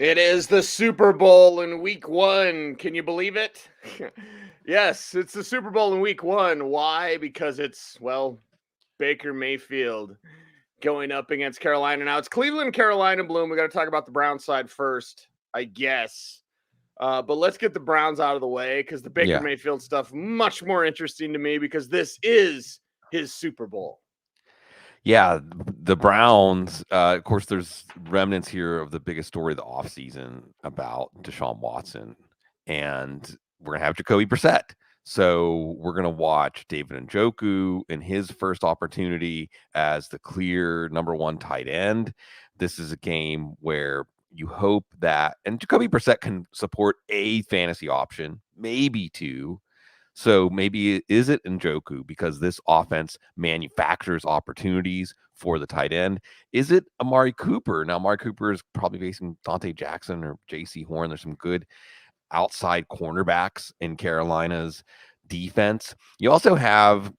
It is the Super Bowl in week one. Can you believe it? Yes, it's the Super Bowl in week one. Why? Because it's, well, Baker Mayfield going up against Carolina. Now it's Cleveland, Carolina, Bloom. We got to talk about the Brown side first, I guess. But let's get the Browns out of the way because the Baker Yeah. Mayfield stuff much more interesting to me because this is his Super Bowl. Yeah, the Browns, of course, there's remnants here of the biggest story of the offseason about Deshaun Watson, and we're going to have Jacoby Brissett. So we're going to watch David Njoku in his first opportunity as the clear number one tight end. This is a game where you hope that, and Jacoby Brissett can support a fantasy option, maybe two. So maybe is it Njoku because this offense manufactures opportunities for the tight end? Is it Amari Cooper? Now, Amari Cooper is probably facing Dante Jackson or J.C. Horn. There's some good outside cornerbacks in Carolina's defense. You also have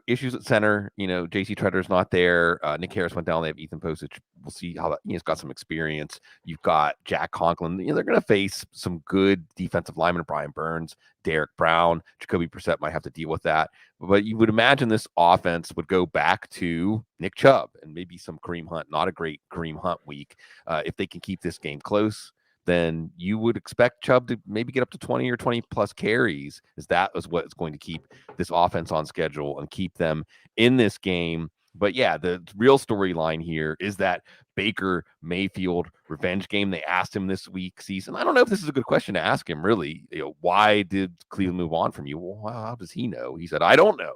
issues at center. J.C. Tretter's not there. Nick Harris went down. They have Ethan Postage. We'll see how that. He's got some experience. You've got Jack Conklin. They're going to face some good defensive linemen. Brian Burns, Derek Brown, Jacoby Brissett might have to deal with that. But you would imagine this offense would go back to Nick Chubb and maybe some Kareem Hunt. Not a great Kareem Hunt week. If they can keep this game close, then you would expect Chubb to maybe get up to 20 or 20 plus carries, as that is what is going to keep this offense on schedule and keep them in this game. But yeah, the real storyline here is that Baker Mayfield revenge game. They asked him this week, season. I don't know if this is a good question to ask him, really. Why did Cleveland move on from you? Well, how does he know? He said, I don't know.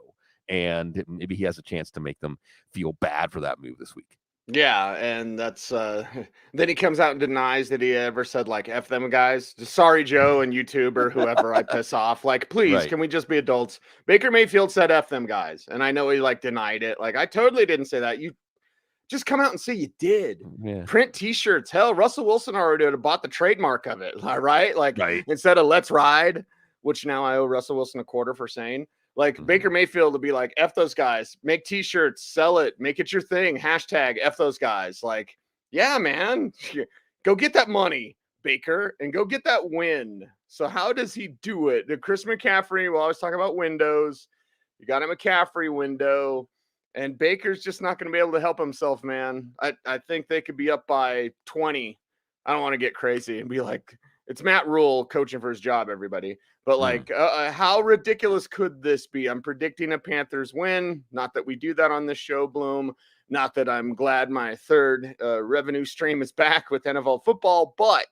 And maybe he has a chance to make them feel bad for that move this week. Yeah, and that's then he comes out and denies that he ever said like F them guys. Just sorry, Joe and YouTube or whoever I piss off. Like, please, Right. can we just be adults? Baker Mayfield said F them guys. And I know he like denied it. Like, I totally didn't say that. You just come out and say you did. Yeah. Print t-shirts. Hell, Russell Wilson already would have bought the trademark of it. All right. Like Right. instead of let's ride, which now I owe Russell Wilson a quarter for saying. Like Baker Mayfield to be like, F those guys, make t-shirts, sell it, make it your thing. Hashtag F those guys. Like, yeah, man, go get that money, Baker, and go get that win. So how does he do it? The Chris McCaffrey, we'll always talk about windows. You got a McCaffrey window, and Baker's just not going to be able to help himself, man. I think they could be up by 20. I don't want to get crazy and be like, it's Matt Rule coaching for his job, everybody. But like, how ridiculous could this be? I'm predicting a Panthers win. Not that we do that on this show, Bloom. Not that I'm glad my third revenue stream is back with NFL football. But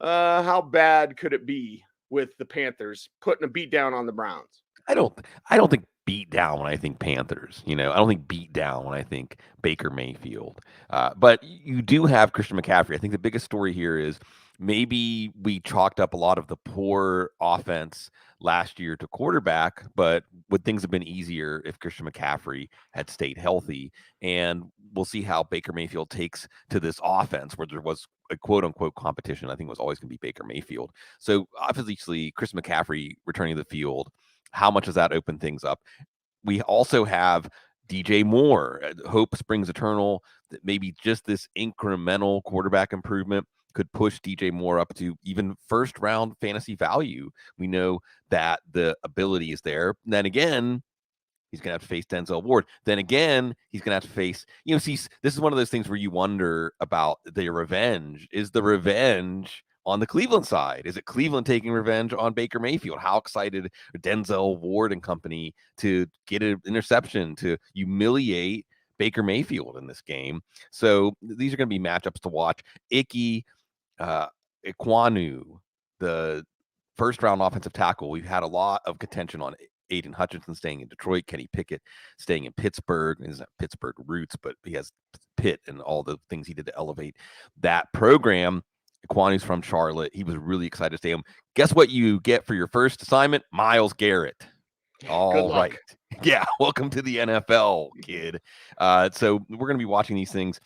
how bad could it be with the Panthers putting a beat down on the Browns? I don't think beat down when I think Panthers. I don't think beat down when I think Baker Mayfield. But you do have Christian McCaffrey. I think the biggest story here is maybe we chalked up a lot of the poor offense last year to quarterback, but would things have been easier if Christian McCaffrey had stayed healthy? And we'll see how Baker Mayfield takes to this offense where there was a quote unquote competition. I think it was always going to be Baker Mayfield. So obviously, Chris McCaffrey returning to the field, how much does that open things up? We also have DJ Moore. Hope springs eternal. That maybe just this incremental quarterback improvement could push DJ Moore up to even first round fantasy value. We know that the ability is there. And then again, he's going to have to face Denzel Ward. Then again, he's going to have to face, see, this is one of those things where you wonder about the revenge. Is the revenge on the Cleveland side? Is it Cleveland taking revenge on Baker Mayfield? How excited are Denzel Ward and company to get an interception, to humiliate Baker Mayfield in this game? So these are going to be matchups to watch. Icky, Ikwanu, the first round offensive tackle. We've had a lot of contention on Aiden Hutchinson staying in Detroit, Kenny Pickett staying in Pittsburgh. He doesn't have Pittsburgh roots, but he has Pitt and all the things he did to elevate that program. Kwanu's from Charlotte. He was really excited to stay home. Guess what you get for your first assignment? Myles Garrett. All right. Yeah. Welcome to the NFL, kid. So we're going to be watching these things.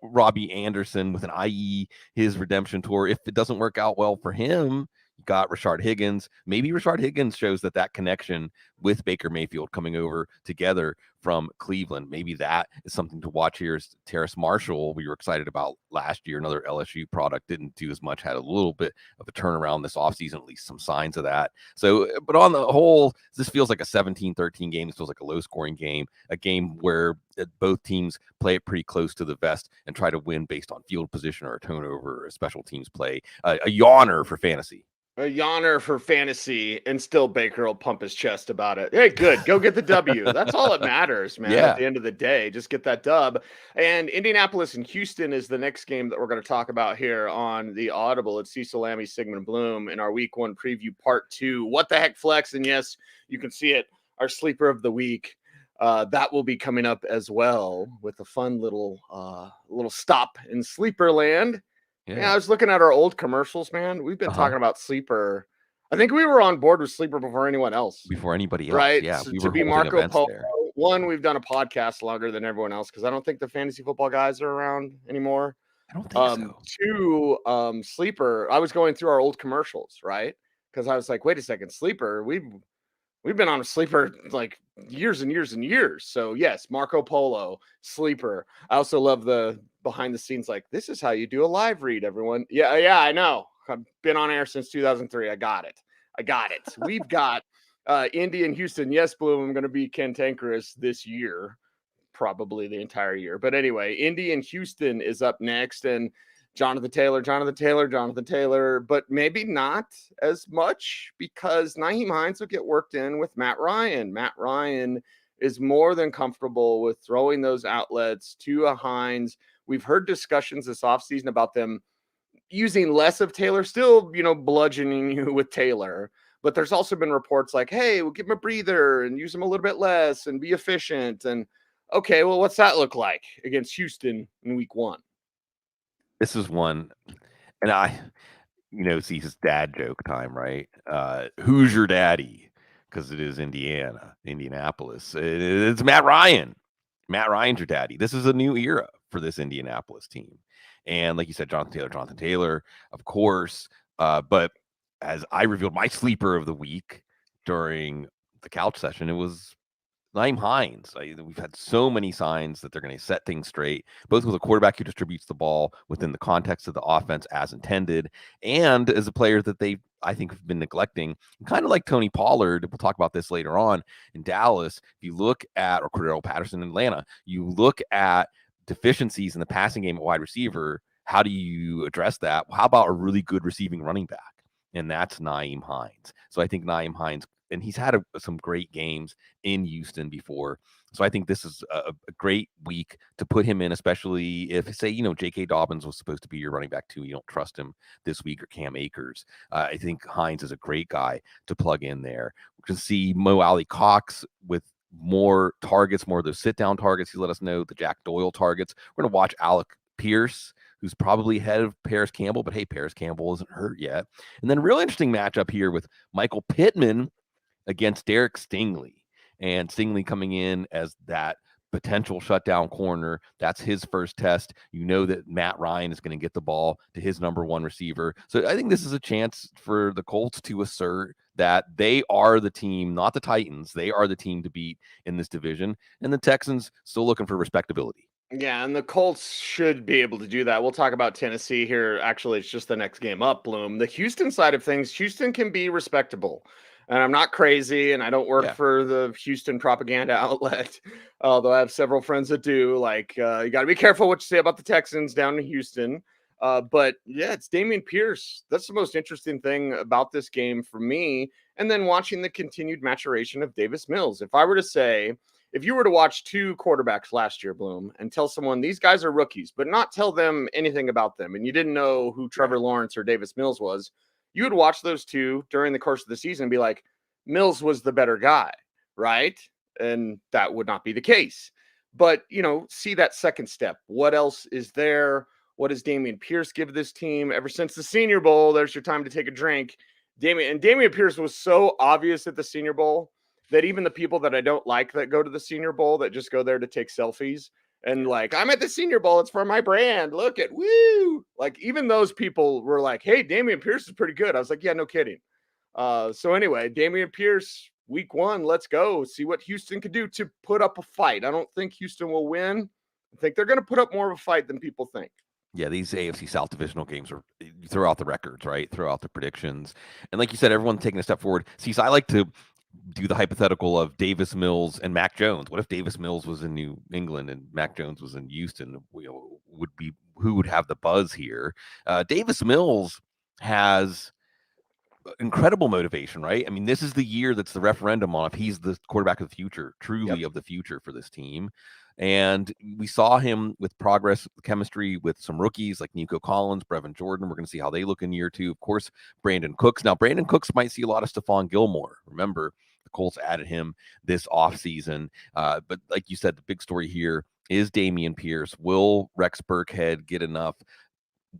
Robbie Anderson with an IE, his redemption tour. If it doesn't work out well for him, got Rashard Higgins. Maybe Rashard Higgins shows that connection with Baker Mayfield coming over together from Cleveland. Maybe that is something to watch here. Is Terrace Marshall, we were excited about last year, another LSU product, didn't do as much, had a little bit of a turnaround this offseason, at least some signs of that. So, but on the whole, this feels like a 17-13 game. This feels like a low-scoring game, a game where both teams play it pretty close to the vest and try to win based on field position or a turnover or a special teams play. A yawner for fantasy. A yawner for fantasy, and still Baker will pump his chest about it. Hey, good. Go get the W. That's all that matters, man. Yeah. At the end of the day, just get that dub. And Indianapolis and Houston is the next game that we're going to talk about here on the Audible. It's Cecil, Lammey, Sigmund, Bloom in our week 1 preview part 2. What the heck flex? And yes, you can see it. Our sleeper of the week. That will be coming up as well with a fun little stop in sleeper land. Yeah, I was looking at our old commercials, man. We've been talking about sleeper. I think we were on board with sleeper before anyone else. Before anybody else, right? Yeah, So to be Marco Polo. One, we've done a podcast longer than everyone else because I don't think the fantasy football guys are around anymore. I don't think so. 2, sleeper. I was going through our old commercials, right? Because I was like, wait a second, sleeper. We've been on a sleeper like years and years and years. So yes, Marco Polo, sleeper. I also love the behind the scenes, like, this is how you do a live read, everyone. Yeah, I know. I've been on air since 2003. I got it. We've got Indy and Houston. Yes, Bloom, I'm going to be cantankerous this year, probably the entire year. But anyway, Indy and Houston is up next, and Jonathan Taylor, but maybe not as much because Nyheim Hines will get worked in with Matt Ryan. Matt Ryan is more than comfortable with throwing those outlets to a Hines. We've heard discussions this offseason about them using less of Taylor, still, bludgeoning you with Taylor. But there's also been reports like, hey, we'll give him a breather and use him a little bit less and be efficient. And okay, well, what's that look like against Houston in week 1? This is one, and see his dad joke time, right? Who's your daddy? Because it is Indianapolis. It's Matt Ryan. Matt Ryan's your daddy. This is a new era for this Indianapolis team. And like you said, Jonathan Taylor, of course. But as I revealed my sleeper of the week during the couch session, it was Nyheim Hines. We've had so many signs that they're going to set things straight, both with a quarterback who distributes the ball within the context of the offense as intended, and as a player that they, I think, have been neglecting, kind of like Tony Pollard. We'll talk about this later on in Dallas. If you look at, or Cordero Patterson in Atlanta, you look at deficiencies in the passing game at wide receiver. How do you address that? How about a really good receiving running back? And that's Nyheim Hines. So I think Nyheim Hines, and he's had some great games in Houston before. So I think this is a great week to put him in, especially if, say, J.K. Dobbins was supposed to be your running back too. You don't trust him this week, or Cam Akers. I think Hines is a great guy to plug in there. We can see Mo Alley Cox with more targets, more of those sit-down targets. He let us know the Jack Doyle targets. We're going to watch Alec Pierce, who's probably ahead of Paris Campbell, but hey, Paris Campbell isn't hurt yet. And then a real interesting matchup here with Michael Pittman against Derek Stingley, and Stingley coming in as that potential shutdown corner. That's his first test. That Matt Ryan is going to get the ball to his number 1 receiver. So I think this is a chance for the Colts to assert that they are the team, not the Titans. They are the team to beat in this division. And the Texans still looking for respectability. Yeah, and the Colts should be able to do that. We'll talk about Tennessee here. Actually, it's just the next game up, Bloom. The Houston side of things, Houston can be respectable. And I'm not crazy, and I don't work for the Houston propaganda outlet, although I have several friends that do. Like, you got to be careful what you say about the Texans down in Houston. But, yeah, it's Dameon Pierce. That's the most interesting thing about this game for me. And then watching the continued maturation of Davis Mills. If I were to say, if you were to watch 2 quarterbacks last year, Bloom, and tell someone these guys are rookies, but not tell them anything about them, and you didn't know who Trevor Lawrence or Davis Mills was, you would watch those 2 during the course of the season and be like, Mills was the better guy, right? And that would not be the case. But, see that second step. What else is there? What does Dameon Pierce give this team? Ever since the Senior Bowl, there's your time to take a drink. Dameon Pierce was so obvious at the Senior Bowl that even the people that I don't like that go to the Senior Bowl, that just go there to take selfies, And like, I'm at the Senior Bowl. It's for my brand. Look at woo. Like, even those people were like, hey, Damian Pierce is pretty good. I was like, yeah, no kidding. So anyway, Damian Pierce, week 1, let's go. See what Houston can do to put up a fight. I don't think Houston will win. I think they're going to put up more of a fight than people think. Yeah, these AFC South divisional games are, you throw out the records, right? Throw out the predictions. And like you said, everyone's taking a step forward. See, so I like to do the hypothetical of Davis Mills and Mac Jones. What if Davis Mills was in New England and Mac Jones was in Houston? Who would have the buzz here? Davis Mills has incredible motivation, right? I mean, this is the year that's the referendum on if he's the quarterback of the future, truly of the future for this team. And we saw him with progress, chemistry with some rookies like Nico Collins, Brevin Jordan. We're going to see how they look in year 2. Of course, Brandon Cooks. Now, Brandon Cooks might see a lot of Stephon Gilmore. Remember, the Colts added him this offseason. But like you said, the big story here is Dameon Pierce. Will Rex Burkhead get enough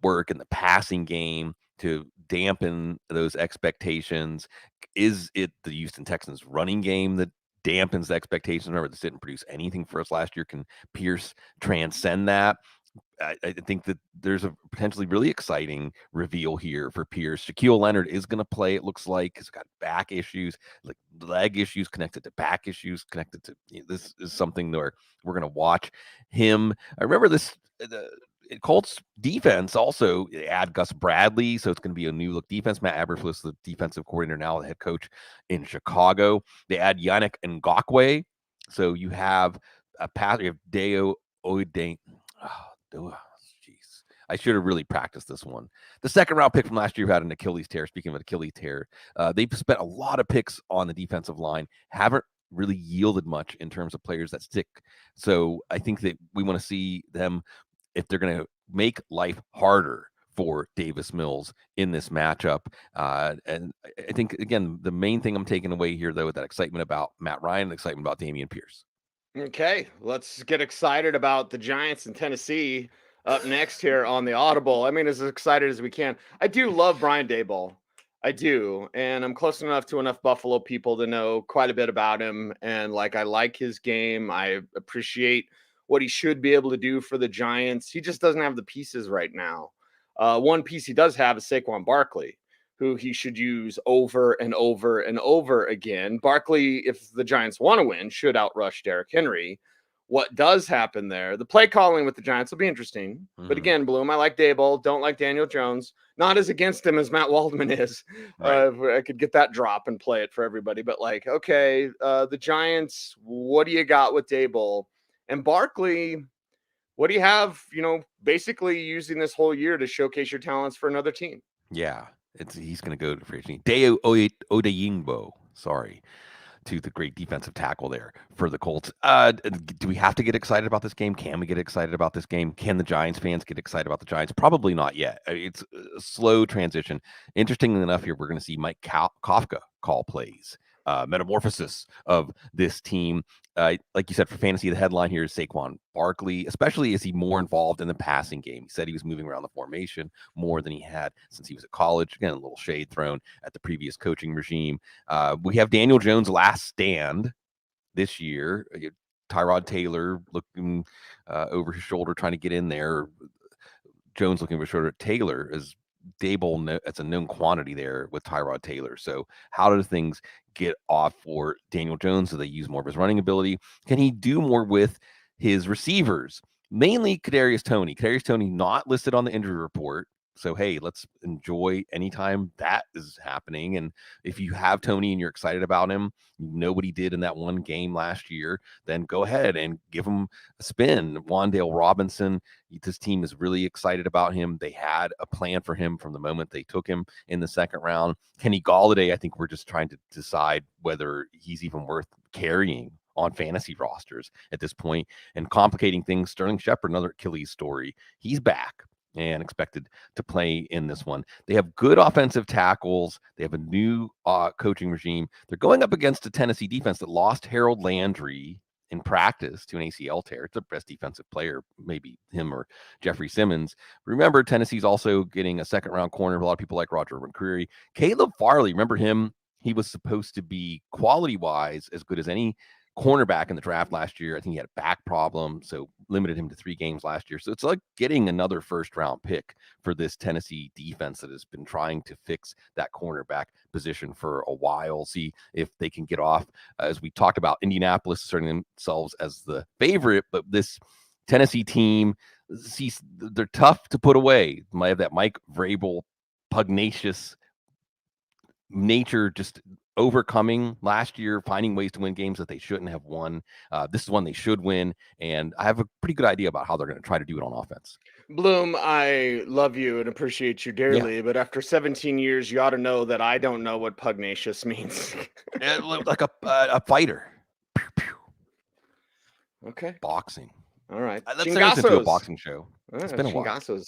work in the passing game to dampen those expectations? Is it the Houston Texans running game that dampens the expectations? Remember, this didn't produce anything for us last year. Can Pierce transcend that? I think that there's a potentially really exciting reveal here for Pierce. Shaquille Leonard is going to play, it looks like. He's got back issues, like leg issues connected to back issues connected to, this is something where we're going to watch him. I remember this, the Colts defense also add Gus Bradley, so it's going to be a new look defense. Matt Eberflus, the defensive coordinator now, the head coach in Chicago. They add Yannick Ngakoue, so you have a pass. You have Deo Oyedeyin. Oh, jeez. I should have really practiced this one. The second round pick from last year had an Achilles tear. Speaking of an Achilles tear, they've spent a lot of picks on the defensive line, haven't really yielded much in terms of players that stick. So I think that we want to see them, if they're going to make life harder for Davis Mills in this matchup. And I think, again, the main thing I'm taking away here, though, with that excitement about Matt Ryan, the excitement about Dameon Pierce. Okay, let's get excited about the Giants in Tennessee up next here on the Audible. I mean, as excited as we can. I do love Brian Daboll. I do. And I'm close enough to enough Buffalo people to know quite a bit about him. And like, I like his game. I appreciate what he should be able to do for the Giants. He just doesn't have the pieces right now. One piece he does have is Saquon Barkley, who he should use over and over and over again. Barkley, if the Giants want to win, should outrush Derrick Henry. What does happen there? The play calling with the Giants will be interesting. But again, Bloom, I like Daboll. Don't like Daniel Jones. Not as against him as Matt Waldman is. Right. I could get that drop and play it for everybody. But like, okay, the Giants, what do you got with Daboll? And Barkley, what do you have, basically using this whole year to showcase your talents for another team? Yeah. He's going to go to free agency. Deo Odeyingbo, to the great defensive tackle there for the Colts. Do we have to get excited about this game? Can we get excited about this game? Can the Giants fans get excited about the Giants? Probably not yet. It's a slow transition. Interestingly enough, here we're going to see Mike Kafka call plays. Metamorphosis of this team. Like you said, for fantasy, the headline here is Saquon Barkley, especially as he more involved in the passing game. He said he was moving around the formation more than he had since he was at college. Again, a little shade thrown at the previous coaching regime. We have Daniel Jones' last stand this year. Tyrod Taylor looking over his shoulder, trying to get in there. Jones looking over his shoulder. Taylor is Daboll, it's a known quantity there with Tyrod Taylor. So how do things get off for Daniel Jones? Do they use more of his running ability? Can he do more with his receivers? Mainly Kadarius Toney. Kadarius Toney not listed on the injury report. So, hey, let's enjoy anytime that is happening. And if you have Toney and you're excited about him, you know what he did in that one game last year, then go ahead and give him a spin. Wan'Dale Robinson, this team is really excited about him. They had a plan for him from the moment they took him in the second round. Kenny Golladay, I think we're just trying to decide whether he's even worth carrying on fantasy rosters at this point. And complicating things, Sterling Shepard, another Achilles story. He's back and expected to play in this one. They have good offensive tackles. They have a new coaching regime. They're going up against a Tennessee defense that lost Harold Landry in practice to an ACL tear. It's the best defensive player, maybe him or Jeffrey Simmons. Remember, Tennessee's also getting a second-round corner. A lot of people like Roger McCreary. Caleb Farley, remember him? He was supposed to be quality-wise as good as any cornerback in the draft last year. I think he had a back problem, so limited him to 3 games last year. So it's like getting another first-round pick for this Tennessee defense that has been trying to fix that cornerback position for a while. See if they can get off. As we talked about, Indianapolis asserting themselves as the favorite, but this Tennessee team, they're tough to put away. Might have that Mike Vrabel pugnacious nature, just overcoming last year, finding ways to win games that they shouldn't have won. This is one they should win, and I have a pretty good idea about how they're going to try to do it on offense. Bloom, I love you and appreciate you dearly, but after 17 years, you ought to know that I don't know what pugnacious means. Like a fighter. Pew, pew. Okay. Boxing. All right. Let's turn this into a boxing show. It's been a while.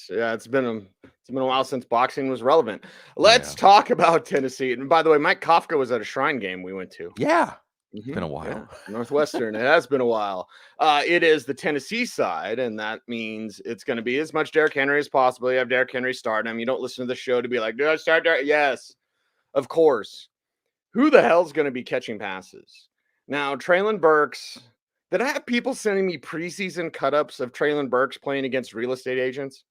Yeah, it's been a while since boxing was relevant. Let's talk about Tennessee. And by the way, Mike Kafka was at a Shrine game we went to. Yeah. It's been a while. Yeah. Northwestern. It has been a while. It is the Tennessee side, and that means it's going to be as much Derrick Henry as possible. You have Derrick Henry start him. You don't listen to the show to be like, do I start Derrick? Yes, of course. Who the hell's going to be catching passes? Now, Treylon Burks. Did I have people sending me preseason cut-ups of Treylon Burks playing against real estate agents?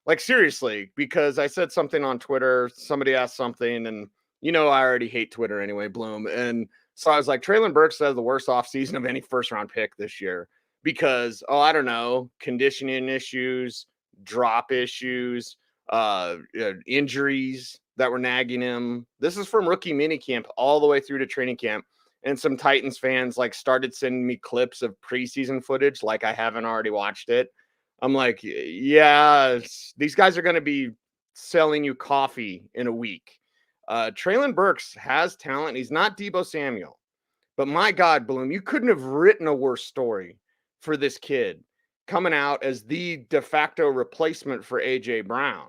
Like, seriously, because I said something on Twitter. Somebody asked something, and I already hate Twitter anyway, Bloom. And so I was like, Treylon Burks has the worst offseason of any first-round pick this year because, I don't know, conditioning issues, drop issues, injuries that were nagging him. This is from rookie minicamp all the way through to training camp. And some Titans fans started sending me clips of preseason footage like I haven't already watched it. I'm like, yeah, these guys are going to be selling you coffee in a week. Treylon Burks has talent. He's not Deebo Samuel. But my God, Bloom, you couldn't have written a worse story for this kid coming out as the de facto replacement for A.J. Brown.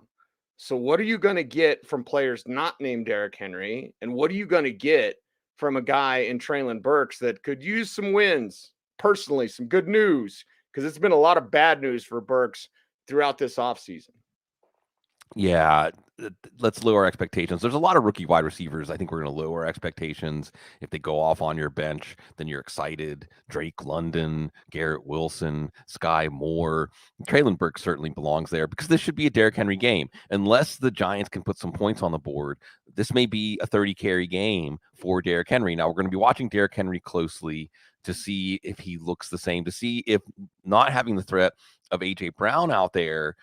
So what are you going to get from players not named Derrick Henry? And what are you going to get from a guy in Treylon Burks that could use some wins, personally, some good news, because it's been a lot of bad news for Burks throughout this offseason. Yeah, let's lower expectations. There's a lot of rookie wide receivers. I think we're going to lower expectations. If they go off on your bench, then you're excited. Drake London, Garrett Wilson, Sky Moore. Treylon Burks certainly belongs there because this should be a Derrick Henry game. Unless the Giants can put some points on the board, this may be a 30-carry game for Derrick Henry. Now, we're going to be watching Derrick Henry closely to see if he looks the same, to see if not having the threat of A.J. Brown out there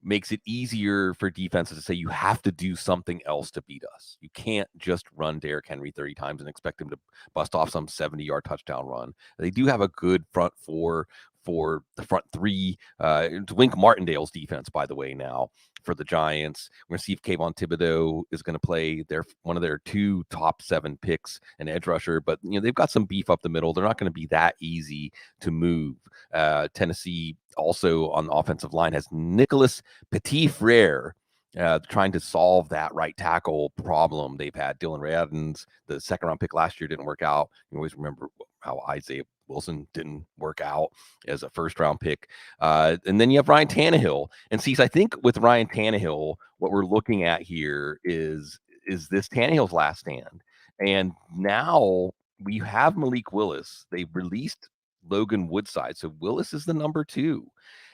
makes it easier for defenses to say you have to do something else to beat us. You can't just run Derrick Henry 30 times and expect him to bust off some 70-yard touchdown run. They do have a good front four for the front three. It's Wink Martindale's defense, by the way, now for the Giants. We're going to see if Kayvon Thibodeau is going to play one of their 2 top 7 picks, an edge rusher, but they've got some beef up the middle. They're not going to be that easy to move. Tennessee also on the offensive line has Nicholas Petit-Frere, trying to solve that right tackle problem they've had. Dylan Radins, the second-round pick last year, didn't work out. You always remember how Isaiah Wilson didn't work out as a first-round pick. And then you have Ryan Tannehill. And see, I think with Ryan Tannehill, what we're looking at here is this Tannehill's last stand. And now we have Malik Willis. They released Logan Woodside. So Willis is the number 2.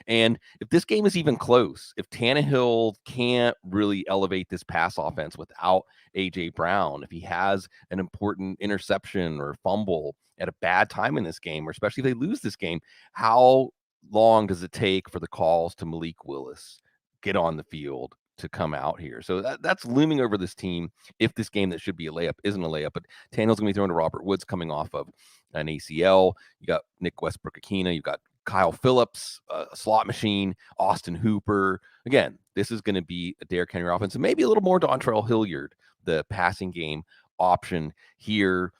And if this game is even close, if Tannehill can't really elevate this pass offense without A.J. Brown, if he has an important interception or fumble at a bad time in this game, or especially if they lose this game, how long does it take for the calls to Malik Willis get on the field to come out here? So that's looming over this team if this game that should be a layup isn't a layup. But Tannehill's going to be thrown to Robert Woods coming off of an ACL. You got Nick Westbrook-Akina. You got Kyle Phillips, a slot machine, Austin Hooper. Again, this is going to be a Derrick Henry offense, and maybe a little more Dontrell Hilliard, the passing game option here,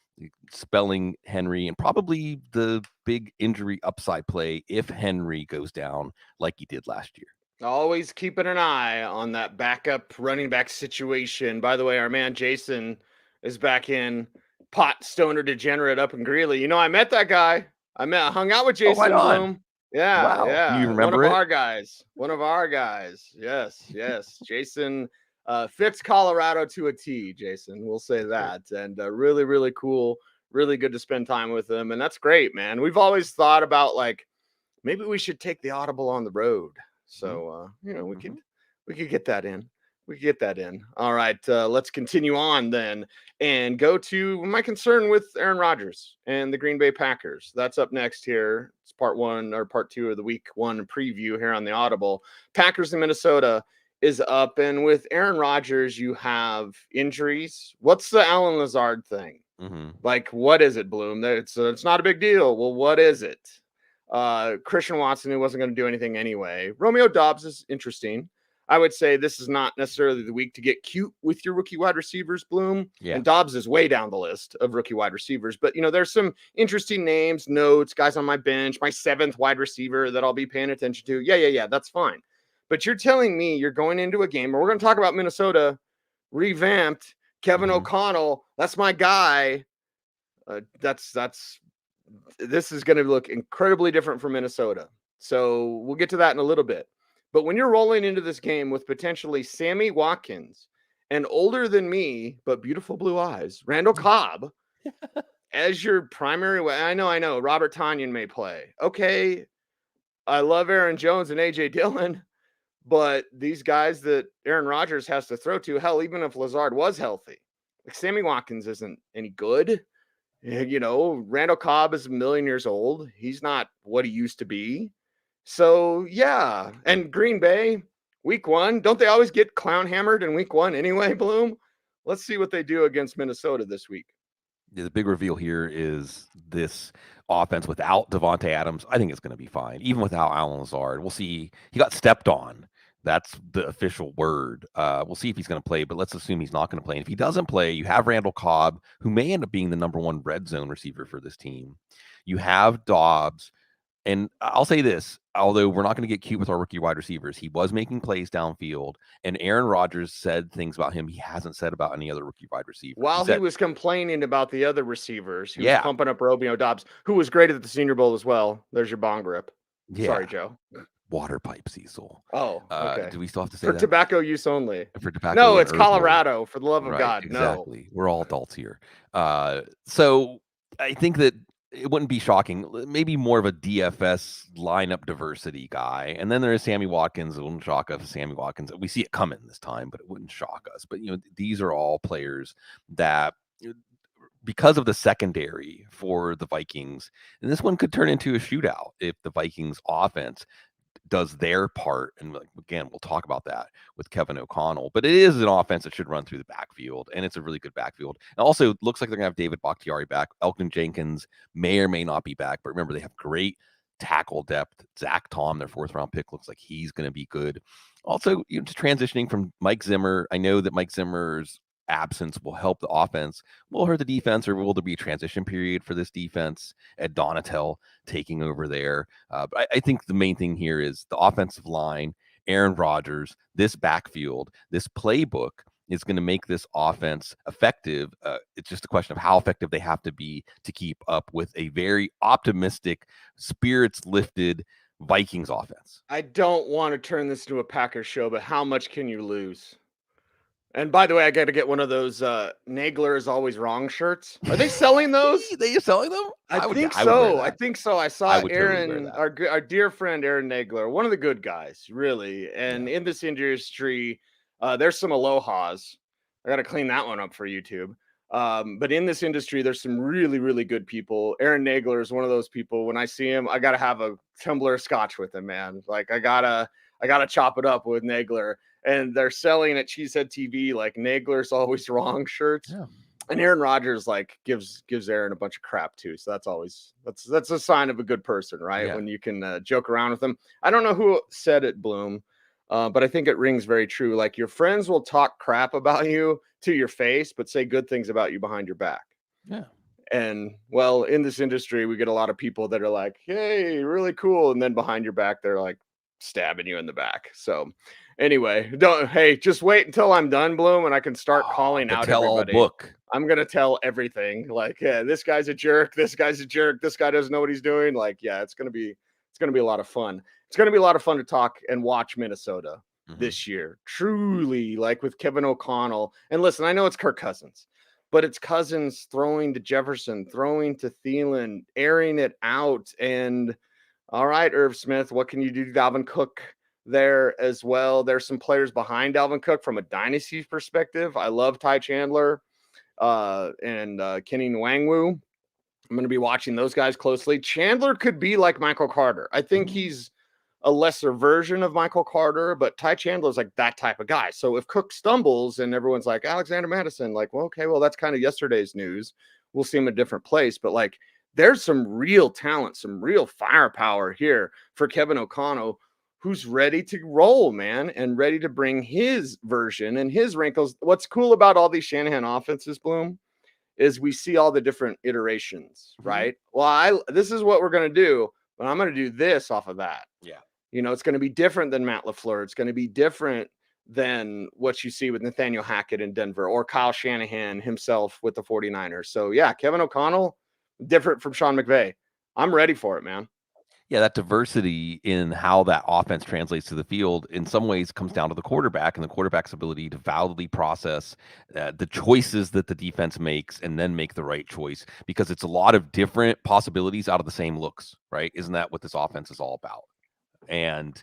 spelling Henry, and probably the big injury upside play if Henry goes down like he did last year. Always keeping an eye on that backup running back situation. By the way, our man Jason is back in pot stoner degenerate up in Greeley. I met that guy. I hung out with Jason Bloom. Yeah, wow. Yeah. You remember One of our guys. Yes. Jason fits Colorado to a T, Jason. We'll say that. And really, really cool Really good to spend time with him. And that's great, man. We've always thought about like, maybe we should take the Audible on the road. So, we could get that in. We could get that in. All right. Let's continue on then and go to my concern with Aaron Rodgers and the Green Bay Packers. That's up next here. It's part 1 or part 2 of the week 1 preview here on the Audible. Packers in Minnesota is up. And with Aaron Rodgers, you have injuries. What's the Allen Lazard thing? Like, what is it, Bloom? It's not a big deal. Well, what is it? Christian Watson, who wasn't going to do anything anyway. Romeo Doubs is interesting. I would say this is not necessarily the week to get cute with your rookie wide receivers, Bloom. Yeah. And Doubs is way down the list of rookie wide receivers. But, there's some interesting names, notes, guys on my bench, my 7th wide receiver that I'll be paying attention to. Yeah, that's fine. But you're telling me you're going into a game, or we're going to talk about Minnesota revamped, Kevin O'Connell. That's my guy. This is going to look incredibly different for Minnesota. So we'll get to that in a little bit. But when you're rolling into this game with potentially Sammy Watkins and older than me, but beautiful blue eyes, Randall Cobb as your primary way. I know. Robert Tonyan may play. Okay. I love Aaron Jones and A.J. Dillon, but these guys that Aaron Rodgers has to throw to, hell, even if Lazard was healthy, like Sammy Watkins isn't any good. Randall Cobb is 1,000,000 years old. He's not what he used to be. So, yeah. And Green Bay, week 1, don't they always get clown hammered in week 1 anyway, Bloom? Let's see what they do against Minnesota this week. Yeah, the big reveal here is this offense without Devontae Adams. I think it's going to be fine. Even without Allen Lazard. We'll see. He got stepped on. That's the official word. We'll see if he's going to play, but let's assume he's not going to play. And if he doesn't play, you have Randall Cobb, who may end up being the number 1 red zone receiver for this team. You have Doubs. And I'll say this, although we're not going to get cute with our rookie wide receivers, he was making plays downfield, and Aaron Rodgers said things about him he hasn't said about any other rookie wide receiver. While he was complaining about the other receivers, he was pumping up Romeo Doubs, who was great at the Senior Bowl as well. There's your bong rip. Yeah. Sorry, Joe. Water pipe, Cecil. Oh, okay. Do we still have to say for that? Tobacco use only. For tobacco. No, it's Colorado. For the love of God, exactly. No. We're all adults here. So I think that it wouldn't be shocking. Maybe more of a DFS lineup diversity guy. And then there is Sammy Watkins. It wouldn't shock us. Sammy Watkins. We see it coming this time, but it wouldn't shock us. But, these are all players that, because of the secondary for the Vikings, and this one could turn into a shootout if the Vikings offense does their part. And again, we'll talk about that with Kevin O'Connell, but it is an offense that should run through the backfield, and it's a really good backfield. And also, it looks like they're gonna have David Bakhtiari back. Elgton Jenkins may or may not be back, but remember, they have great tackle depth. Zach Tom, their 4th round pick, looks like he's going to be good. Also, just transitioning from Mike Zimmer. I know that Mike Zimmer's absence will help the offense, will hurt the defense, or will there be a transition period for this defense? Ed Donatel taking over there. But I think the main thing here is the offensive line, Aaron Rodgers, this backfield, this playbook is going to make this offense effective. It's just a question of how effective they have to be to keep up with a very optimistic, spirits lifted Vikings offense. I don't want to turn this into a Packers show, but how much can you lose? And by the way, I got to get one of those Nagler is always wrong shirts. Are they selling those? They selling them? I think so. I saw Aaron, our dear friend Aaron Nagler, one of the good guys, really. And in this industry, there's some alohas. I got to clean that one up for YouTube. But in this industry, there's some really, really good people. Aaron Nagler is one of those people. When I see him, I got to have a tumbler of scotch with him, man. Like I gotta chop it up with Nagler. And they're selling at Cheesehead TV like Nagler's always wrong shirts. Yeah. And Aaron Rodgers like gives Aaron a bunch of crap too. So that's a sign of a good person, right? Yeah. When you can joke around with them. I don't know who said it, Bloom, but I think it rings very true. Like your friends will talk crap about you to your face, but say good things about you behind your back. Yeah. And well, in this industry, we get a lot of people that are like, hey, really cool. And then behind your back, they're like stabbing you in the back. So anyway, just wait until I'm done, Bloom, and I can start calling out everybody. Book. I'm going to tell everything. Like, yeah, this guy's a jerk. This guy's a jerk. This guy doesn't know what he's doing. Like, yeah, it's going to be a lot of fun. It's going to be a lot of fun to talk and watch Minnesota this year. Truly, like with Kevin O'Connell. And listen, I know it's Kirk Cousins, but it's Cousins throwing to Jefferson, throwing to Thielen, airing it out. And all right, Irv Smith, what can you do? Dalvin Cook there as well. There's some players behind Dalvin Cook from a dynasty perspective. I love Ty Chandler and Kenny Nwangwu. I'm going to be watching those guys closely. Chandler could be like Michael Carter. I think he's a lesser version of Michael Carter, but Ty Chandler is like that type of guy. So if Cook stumbles and everyone's like Alexander Madison, like, well, okay, well, that's kind of yesterday's news. We'll see him in a different place. But like, there's some real talent, some real firepower here for Kevin O'Connell, who's ready to roll, man, and ready to bring his version and his wrinkles. What's cool about all these Shanahan offenses, Bloom, is we see all the different iterations, right? Well, this is what we're going to do, but I'm going to do this off of that. Yeah. It's going to be different than Matt LaFleur. It's going to be different than what you see with Nathaniel Hackett in Denver or Kyle Shanahan himself with the 49ers. So, yeah, Kevin O'Connell, different from Sean McVay. I'm ready for it, man. Yeah, that diversity in how that offense translates to the field in some ways comes down to the quarterback and the quarterback's ability to validly process the choices that the defense makes and then make the right choice, because it's a lot of different possibilities out of the same looks, right? Isn't that what this offense is all about? And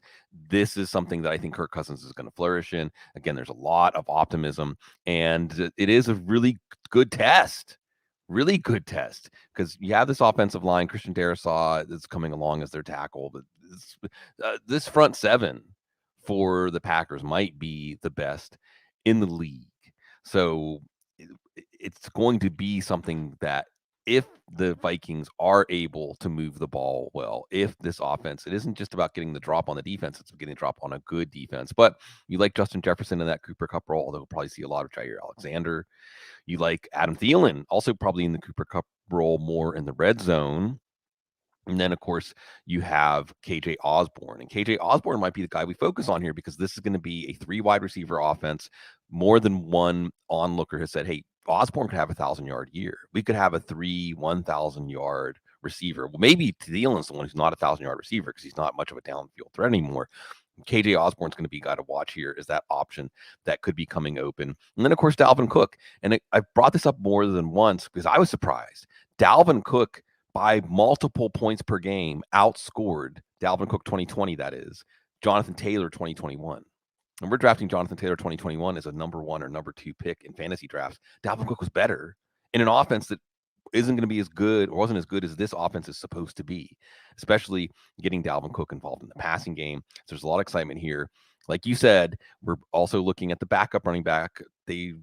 this is something that I think Kirk Cousins is going to flourish in. Again, there's a lot of optimism, and it is a really good test. Really good test, because you have this offensive line. Christian Darrisaw is coming along as their tackle, but this front seven for the Packers might be the best in the league. So it's going to be something that if the Vikings are able to move the ball well, if this offense, it isn't just about getting the drop on the defense, it's getting a drop on a good defense. But you like Justin Jefferson in that Cooper Kupp role, although we'll probably see a lot of Jair Alexander. You like Adam Thielen, also probably in the Cooper Kupp role more in the red zone. And then, of course, you have KJ Osborne. And KJ Osborne might be the guy we focus on here, because this is going to be a 3 wide receiver offense. More than one onlooker has said, hey, Osborne could have a 1,000-yard year. We could have a 1,000-yard receiver. Well, maybe Thielen's the one who's not a 1,000-yard receiver because he's not much of a downfield threat anymore. KJ Osborne's going to be a guy to watch here as that option that could be coming open. And then, of course, Dalvin Cook. And I brought this up more than once because I was surprised. Dalvin Cook, by multiple points per game, outscored Dalvin Cook 2020, that is, Jonathan Taylor 2021. And we're drafting Jonathan Taylor 2021 as a number 1 or number 2 pick in fantasy drafts. Dalvin Cook was better in an offense that isn't going to be as good or wasn't as good as this offense is supposed to be, especially getting Dalvin Cook involved in the passing game. So there's a lot of excitement here. Like you said, we're also looking at the backup running back. They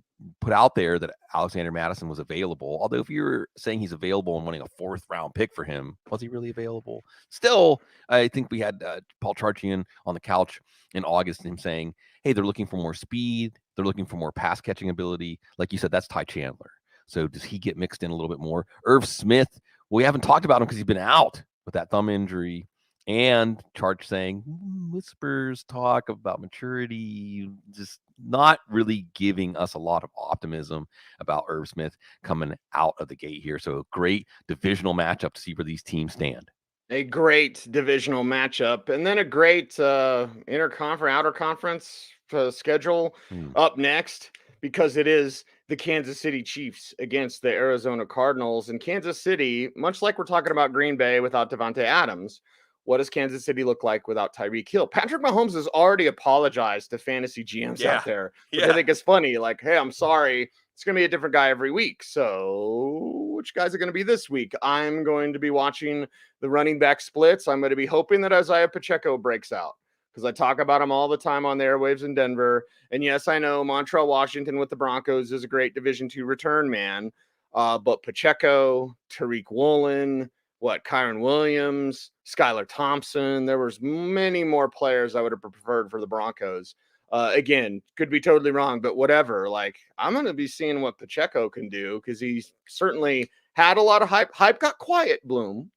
put out there that Alexander Madison was available. Although if you're saying he's available and wanting a 4th round pick for him, was he really available? Still, I think we had Paul Charchian on the couch in August, him saying, hey, they're looking for more speed. They're looking for more pass catching ability. Like you said, that's Ty Chandler. So does he get mixed in a little bit more? Irv Smith, well, we haven't talked about him because he's been out with that thumb injury. And Charge saying whispers talk about maturity, just not really giving us a lot of optimism about Irv Smith coming out of the gate here. So a great divisional matchup to see where these teams stand. A great divisional matchup, and then a great interconference, outer conference schedule up next, because it is the Kansas City Chiefs against the Arizona Cardinals. And Kansas City, much like we're talking about Green Bay without Devontae Adams, what does Kansas City look like without Tyreek Hill? Patrick Mahomes has already apologized to fantasy GMs out there, which I think is funny. Like, hey, I'm sorry. It's going to be a different guy every week. So which guys are going to be this week? I'm going to be watching the running back splits. I'm going to be hoping that Isaiah Pacheco breaks out, because I talk about him all the time on the airwaves in Denver. And yes, I know Montrell Washington with the Broncos is a great Division II return man. But Pacheco, Tariq Woolen, Kyron Williams, Skylar Thompson. There was many more players I would have preferred for the Broncos. Again, could be totally wrong, but whatever. Like, I'm going to be seeing what Pacheco can do, because he certainly had a lot of hype. Hype got quiet, Bloom.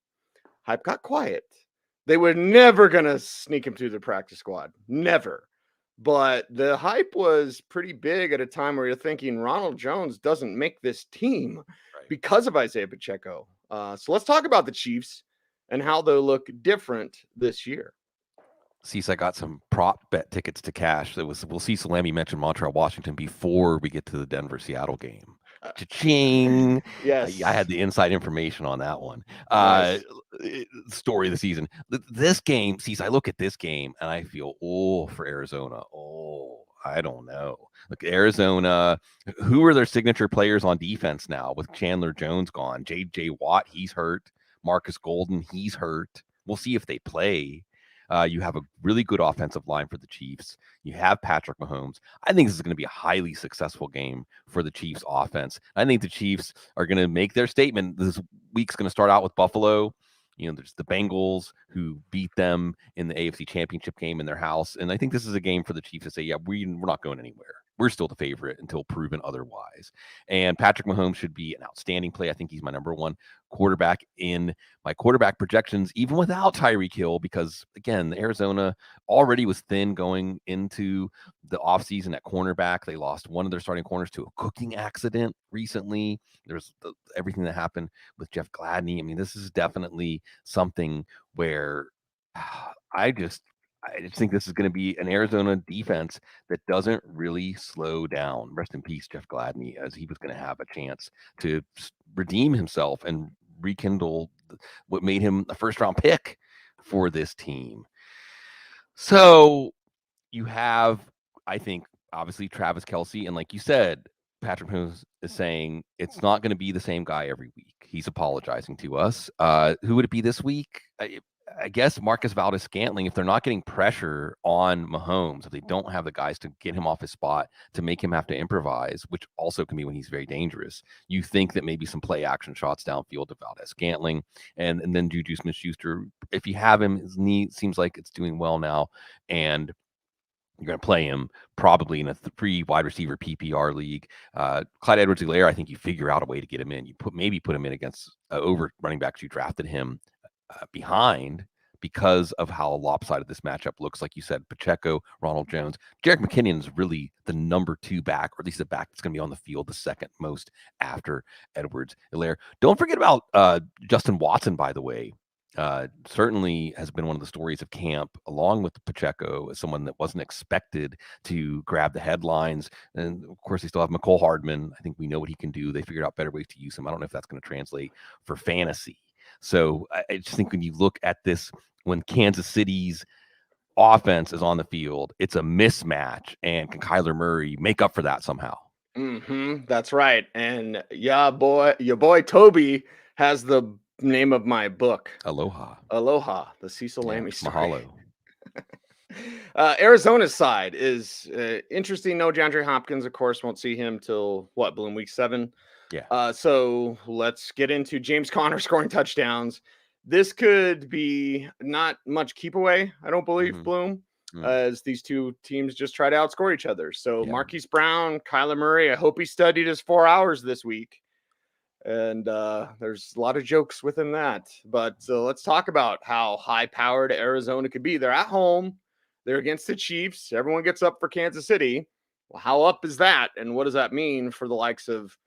Hype got quiet. They were never going to sneak him through the practice squad. Never. But the hype was pretty big at a time where you're thinking Ronald Jones doesn't make this team because of Isaiah Pacheco. So let's talk about the Chiefs and how they'll look different this year. Cecil, I got some prop bet tickets to cash. We'll see Lammey mention Montreal, Washington before we get to the Denver-Seattle game. Cha-ching. Yes. I had the inside information on that one. Nice. Story of the season. This game, see, I look at this game and I feel, for Arizona. I don't know. Look, Arizona, who are their signature players on defense now with Chandler Jones gone? J.J. Watt, he's hurt. Marcus Golden, he's hurt. We'll see if they play. You have a really good offensive line for the Chiefs. You have Patrick Mahomes. I think this is going to be a highly successful game for the Chiefs offense. I think the Chiefs are going to make their statement. This week's going to start out with Buffalo. There's the Bengals who beat them in the AFC Championship game in their house. And I think this is a game for the Chiefs to say, yeah, we're not going anywhere. We're still the favorite until proven otherwise. And Patrick Mahomes should be an outstanding play. I think he's my number one quarterback in my quarterback projections, even without Tyreek Hill, because, again, Arizona already was thin going into the offseason at cornerback. They lost one of their starting corners to a cooking accident recently. There's everything that happened with Jeff Gladney. I mean, this is definitely something where I just think this is going to be an Arizona defense that doesn't really slow down. Rest in peace, Jeff Gladney, as he was going to have a chance to redeem himself and rekindle what made him a first-round pick for this team. So you have, I think, obviously Travis Kelce, and like you said, Patrick Mahomes is saying it's not going to be the same guy every week. He's apologizing to us. Who would it be this week? I guess Marcus Valdez-Scantling, if they're not getting pressure on Mahomes, if they don't have the guys to get him off his spot, to make him have to improvise, which also can be when he's very dangerous, you think that maybe some play action shots downfield to Valdez-Scantling, and then Juju Smith-Schuster, if you have him, his knee seems like it's doing well now, and you're going to play him probably in a free wide receiver PPR league. Clyde Edwards-Helaire, I think you figure out a way to get him in. You maybe put him in against over running backs you drafted him behind because of how lopsided this matchup looks. Like you said, Pacheco, Ronald Jones, Jerick McKinnon is really the number 2 back, or at least the back that's going to be on the field the second most after Edwards-Helaire. Don't forget about Justin Watson, by the way. Certainly has been one of the stories of camp, along with Pacheco, as someone that wasn't expected to grab the headlines. And of course, they still have McCole Hardman. I think we know what he can do. They figured out better ways to use him. I don't know if that's going to translate for fantasy. So I just think when you look at this, when Kansas City's offense is on the field, it's a mismatch. And can Kyler Murray make up for that somehow? That's right. And your boy Toby has the name of my book. Aloha, the Cecil Lammey story. Mahalo. Arizona's side is interesting. No DeAndre Hopkins, of course, won't see him till Bloom week 7. Yeah. So let's get into James Conner scoring touchdowns. This could be not much keep away, I don't believe, Bloom, as these two teams just try to outscore each other. So Marquise Brown, Kyler Murray, I hope he studied his 4 hours this week. And there's a lot of jokes within that. But let's talk about how high-powered Arizona could be. They're at home. They're against the Chiefs. Everyone gets up for Kansas City. Well, how up is that? And what does that mean for the likes of,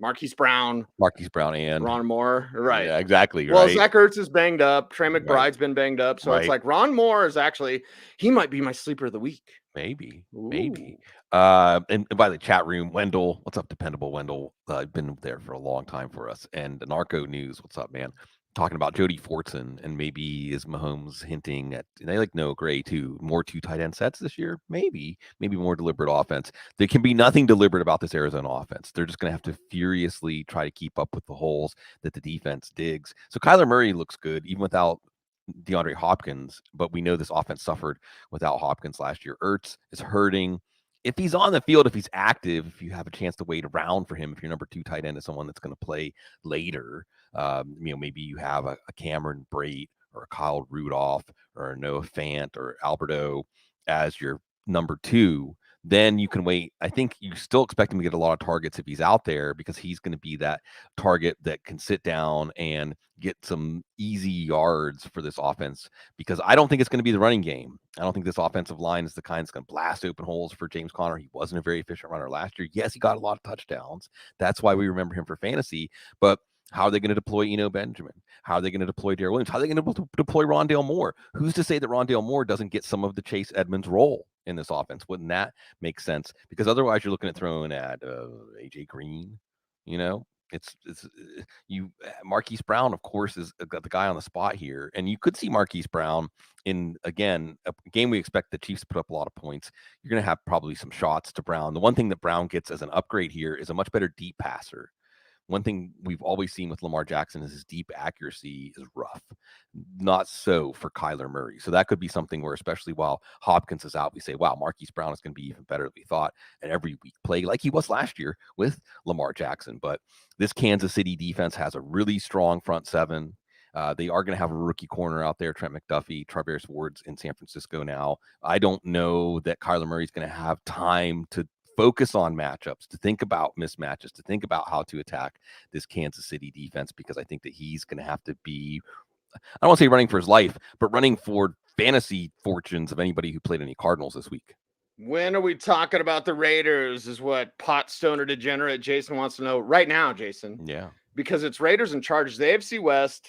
Marquise Brown and Ron Moore? Right. Yeah, exactly. Well, right. Zach Ertz is banged up. Trey McBride's been banged up. So it's like Ron Moore is actually, he might be my sleeper of the week. Maybe. And by the chat room, Wendell, what's up, Dependable Wendell? Been there for a long time for us. And Narco News, what's up, man? Talking about Jody Fortson, and maybe is Mahomes hinting at, and they like no Gray too, more 2 tight end sets this year? Maybe more deliberate offense. There can be nothing deliberate about this Arizona offense. They're just going to have to furiously try to keep up with the holes that the defense digs. So Kyler Murray looks good, even without DeAndre Hopkins, but we know this offense suffered without Hopkins last year. Ertz is hurting. If he's on the field, if he's active, if you have a chance to wait around for him, if your number 2 tight end is someone that's going to play later, maybe you have a Cameron Brate or a Kyle Rudolph or a Noah Fant or Alberto as your number 2, then you can wait. I think you still expect him to get a lot of targets if he's out there, because he's going to be that target that can sit down and get some easy yards for this offense, because I don't think it's going to be the running game. I don't think this offensive line is the kind that's going to blast open holes for James Conner. He wasn't a very efficient runner last year. Yes, he got a lot of touchdowns. That's why we remember him for fantasy. But how are they going to deploy Eno Benjamin? How are they going to deploy Darrell Williams? How are they going to deploy Rondale Moore? Who's to say that Rondale Moore doesn't get some of the Chase Edmonds role? in this offense. Wouldn't that make sense? Because otherwise you're looking at throwing at AJ Green, you know, it's Marquise Brown, of course, is the guy on the spot here. And you could see Marquise Brown in, again, a game we expect the Chiefs to put up a lot of points. You're going to have probably some shots to Brown. The one thing that Brown gets as an upgrade here is a much better deep passer. One thing we've always seen with Lamar Jackson is his deep accuracy is rough. Not so for Kyler Murray. So that could be something where, especially while Hopkins is out, we say, wow, Marquise Brown is going to be even better than we thought. And every week play like he was last year with Lamar Jackson. But this Kansas City defense has a really strong front seven. They are going to have a rookie corner out there, Trent McDuffie. Travis Ward's in San Francisco now. I don't know that Kyler Murray's going to have time to focus on matchups, to think about mismatches, to think about how to attack this Kansas City defense, because I think that he's going to have to be, I don't want to say running for his life, but running for fantasy fortunes of anybody who played any Cardinals this week. When are we talking about the Raiders is what pot stoner degenerate Jason wants to know right now, Jason. Yeah. Because it's Raiders and Chargers, the AFC West.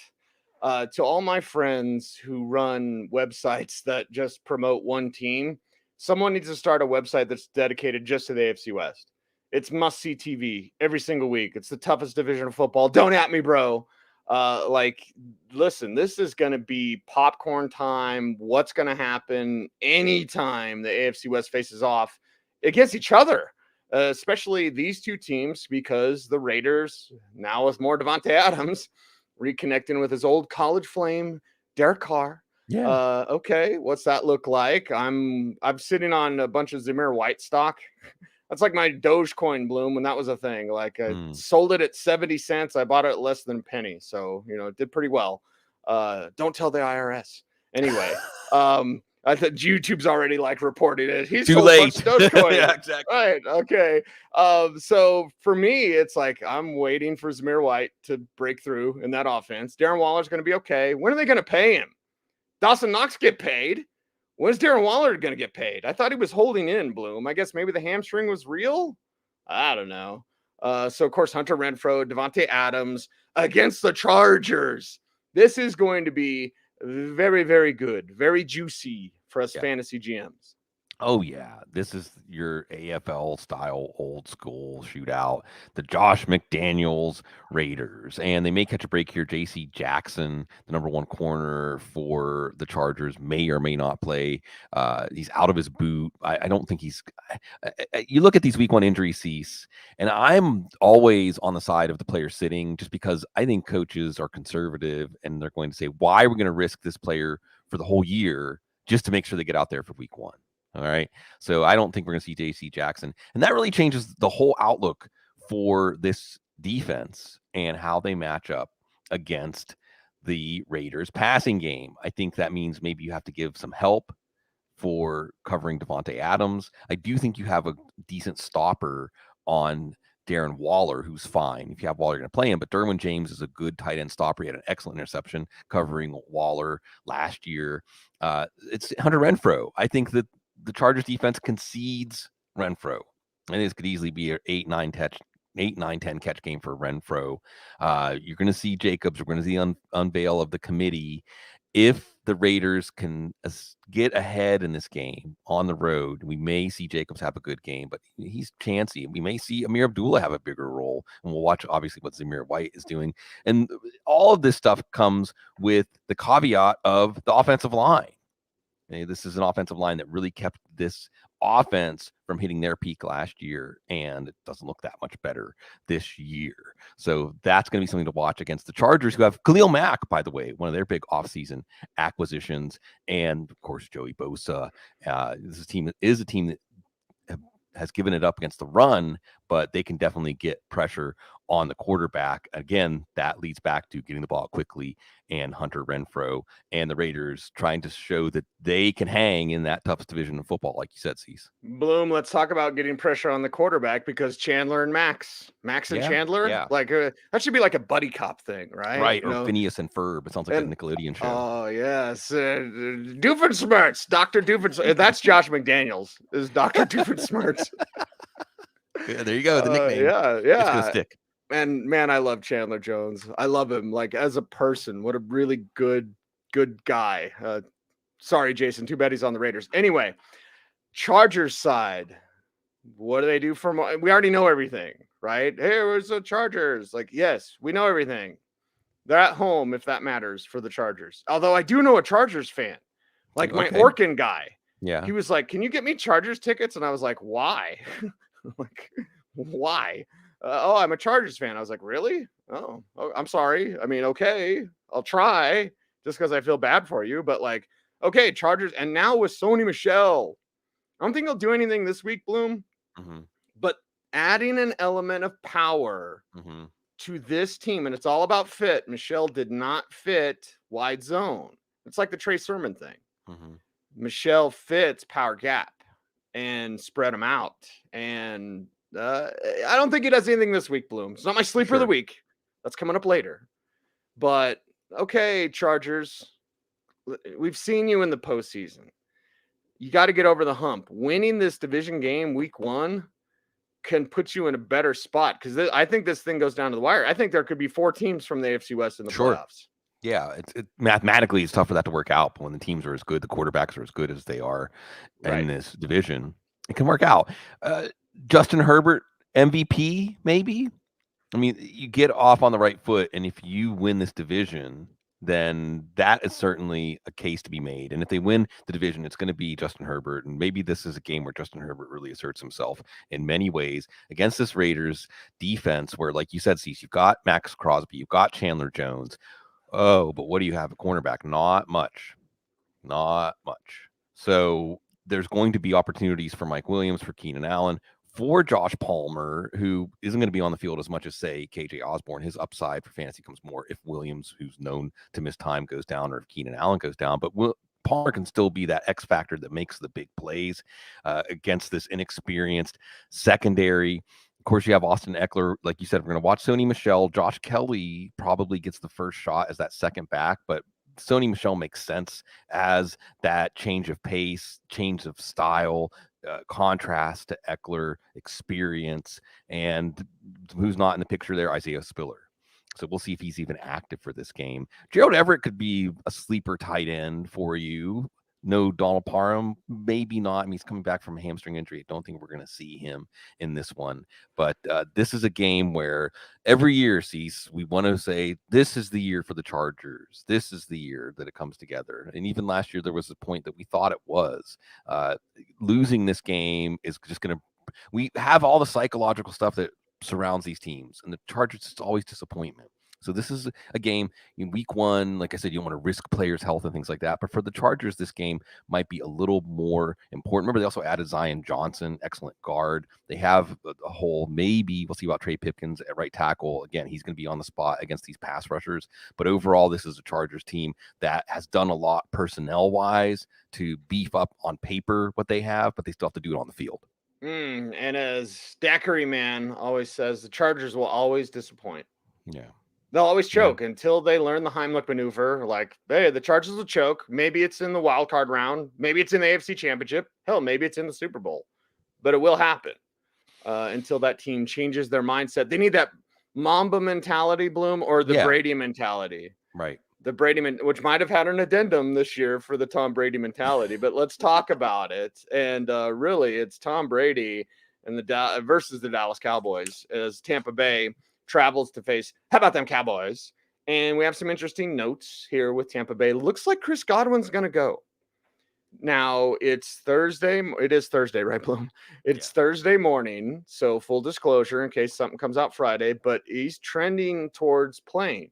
To all my friends who run websites that just promote one team, someone needs to start a website that's dedicated just to the AFC West. It's must-see TV every single week. It's the toughest division of football. Don't at me, bro. Listen, this is going to be popcorn time. What's going to happen anytime the AFC West faces off against each other, especially these two teams, because the Raiders, now with more Davante Adams, reconnecting with his old college flame, Derek Carr. Yeah. Okay, what's that look like? I'm sitting on a bunch of Zamir White stock. That's like my Dogecoin bloom when that was a thing. Like I sold it at 70 cents. I bought it at less than a penny. So, it did pretty well. Don't tell the IRS. Anyway, I thought YouTube's already like reporting it. He's too late. Dogecoin. Yeah, exactly. Right. Okay. So for me, it's like I'm waiting for Zamir White to break through in that offense. Darren Waller's going to be okay. When are they going to pay him? Dawson Knox get paid. When's Darren Waller going to get paid? I thought he was holding in, Bloom. I guess maybe the hamstring was real. I don't know. So, of course, Hunter Renfrow, Davante Adams against the Chargers. This is going to be very, very good, very juicy for us fantasy GMs. Oh, yeah. This is your AFL style old school shootout. The Josh McDaniels Raiders. And they may catch a break here. J.C. Jackson, the number one corner for the Chargers, may or may not play. He's out of his boot. I don't think he's – you look at these week one injuries, Cease, and I'm always on the side of the player sitting just because I think coaches are conservative and they're going to say, why are we going to risk this player for the whole year just to make sure they get out there for week one? All right. So I don't think we're going to see J.C. Jackson. And that really changes the whole outlook for this defense and how they match up against the Raiders passing game. I think that means maybe you have to give some help for covering Davante Adams. I do think you have a decent stopper on Darren Waller, who's fine. If you have Waller, you're going to play him. But Derwin James is a good tight end stopper. He had an excellent interception covering Waller last year. It's Hunter Renfrow. I think that the Chargers defense concedes Renfrow. I think this could easily be an 8, 9, 10 catch game for Renfrow. You're going to see Jacobs. We're going to see unveil of the committee. If the Raiders can get ahead in this game on the road, we may see Jacobs have a good game, but he's chancy. We may see Amir Abdullah have a bigger role, and we'll watch obviously what Zamir White is doing. And all of this stuff comes with the caveat of the offensive line. This is an offensive line that really kept this offense from hitting their peak last year, and it doesn't look that much better this year. So that's going to be something to watch against the Chargers, who have Khalil Mack, by the way, one of their big offseason acquisitions, and, of course, Joey Bosa. This team is a team that has given it up against the run, but they can definitely get pressure on the quarterback. Again, that leads back to getting the ball quickly and Hunter Renfrow and the Raiders trying to show that they can hang in that toughest division of football, like you said, Cease. Bloom, let's talk about getting pressure on the quarterback, because Chandler and Max and Chandler, that should be like a buddy cop thing, right? Right, or Phineas and Ferb. It sounds like a Nickelodeon show. Oh, yes. Doofenshmirtz, Dr. Doofenshmirtz. That's Josh McDaniels, is Dr. Doofenshmirtz. Yeah, there you go, the nickname. Yeah. It's going to stick. And man, I love Chandler Jones. I love him like as a person. What a really good guy. Sorry, Jason. Too bad he's on the Raiders. Anyway, Chargers side, what do they do for more? We already know everything, right? Hey, where's the Chargers? Like, yes, we know everything. They're at home, if that matters, for the Chargers. Although I do know a Chargers fan, like my Okay. Orkin guy. Yeah. He was like, "Can you get me Chargers tickets?" And I was like, "Why?" Like, why? Oh, I'm a Chargers fan. I was like, "Really? Oh, I'm sorry. I mean, okay, I'll try just because I feel bad for you. But like, okay, Chargers." And now with Sony Michel, I don't think he'll do anything this week, Bloom. Mm-hmm. But adding an element of power to this team, and it's all about fit. Michelle did not fit wide zone. It's like the Trey Sermon thing. Michelle fits power gap and spread them out. And I don't think he does anything this week, Bloom. It's not my sleeper of the week. That's coming up later. But okay, Chargers, we've seen you in the postseason. You got to get over the hump. Winning this division game week 1 can put you in a better spot, because I think this thing goes down to the wire. I think there could be 4 teams from the AFC West in the playoffs. Yeah, mathematically it's tough for that to work out, but when the teams are as good, the quarterbacks are as good as they are in this division, it can work out. Justin Herbert, MVP, maybe. I mean, you get off on the right foot, and if you win this division, then that is certainly a case to be made. And if they win the division, it's going to be Justin Herbert. And maybe this is a game where Justin Herbert really asserts himself in many ways against this Raiders defense, where, like you said, Cecil, you've got Max Crosby, you've got Chandler Jones. Oh, but what do you have at cornerback? Not much. So there's going to be opportunities for Mike Williams, for Keenan Allen, for Josh Palmer, who isn't going to be on the field as much as, say, KJ Osborne. His upside for fantasy comes more if Williams, who's known to miss time, goes down, or if Keenan Allen goes down. But Palmer can still be that X factor that makes the big plays against this inexperienced secondary. Of course, you have Austin Eckler. Like you said, we're going to watch Sony Michel. Josh Kelly probably gets the first shot as that second back, but Sony Michel makes sense as that change of pace, change of style, contrast to Eckler experience. And who's not in the picture there? Isaiah Spiller. So we'll see if he's even active for this game. Gerald Everett could be a sleeper tight end for you. No Donald Parham, maybe not. I mean, he's coming back from a hamstring injury. I don't think we're going to see him in this one. But this is a game where every year, Cease, we want to say, this is the year for the Chargers. This is the year that it comes together. And even last year, there was a point that we thought it was. Losing this game is just going to – we have all the psychological stuff that surrounds these teams. And the Chargers, it's always disappointment. So this is a game in week 1. Like I said, you don't want to risk players' health and things like that. But for the Chargers, this game might be a little more important. Remember, they also added Zion Johnson, excellent guard. They have a whole, maybe we'll see about Trey Pipkins at right tackle. Again, he's going to be on the spot against these pass rushers. But overall, this is a Chargers team that has done a lot personnel-wise to beef up on paper what they have, but they still have to do it on the field. And as Daiquiri Man always says, the Chargers will always disappoint. Yeah. They'll always choke until they learn the Heimlich maneuver. Like, hey, the Chargers will choke. Maybe it's in the wild card round. Maybe it's in the AFC Championship. Hell, maybe it's in the Super Bowl. But it will happen until that team changes their mindset. They need that Mamba mentality, Bloom, or the Brady mentality. Right. The Brady, which might have had an addendum this year for the Tom Brady mentality. But let's talk about it. And really, it's Tom Brady and versus the Dallas Cowboys as Tampa Bay travels to face, how about them Cowboys? And we have some interesting notes here with Tampa Bay. Looks like Chris Godwin's going to go. Now, it's Thursday. It is Thursday, right, Bloom? It's Thursday morning. So full disclosure in case something comes out Friday, but he's trending towards playing.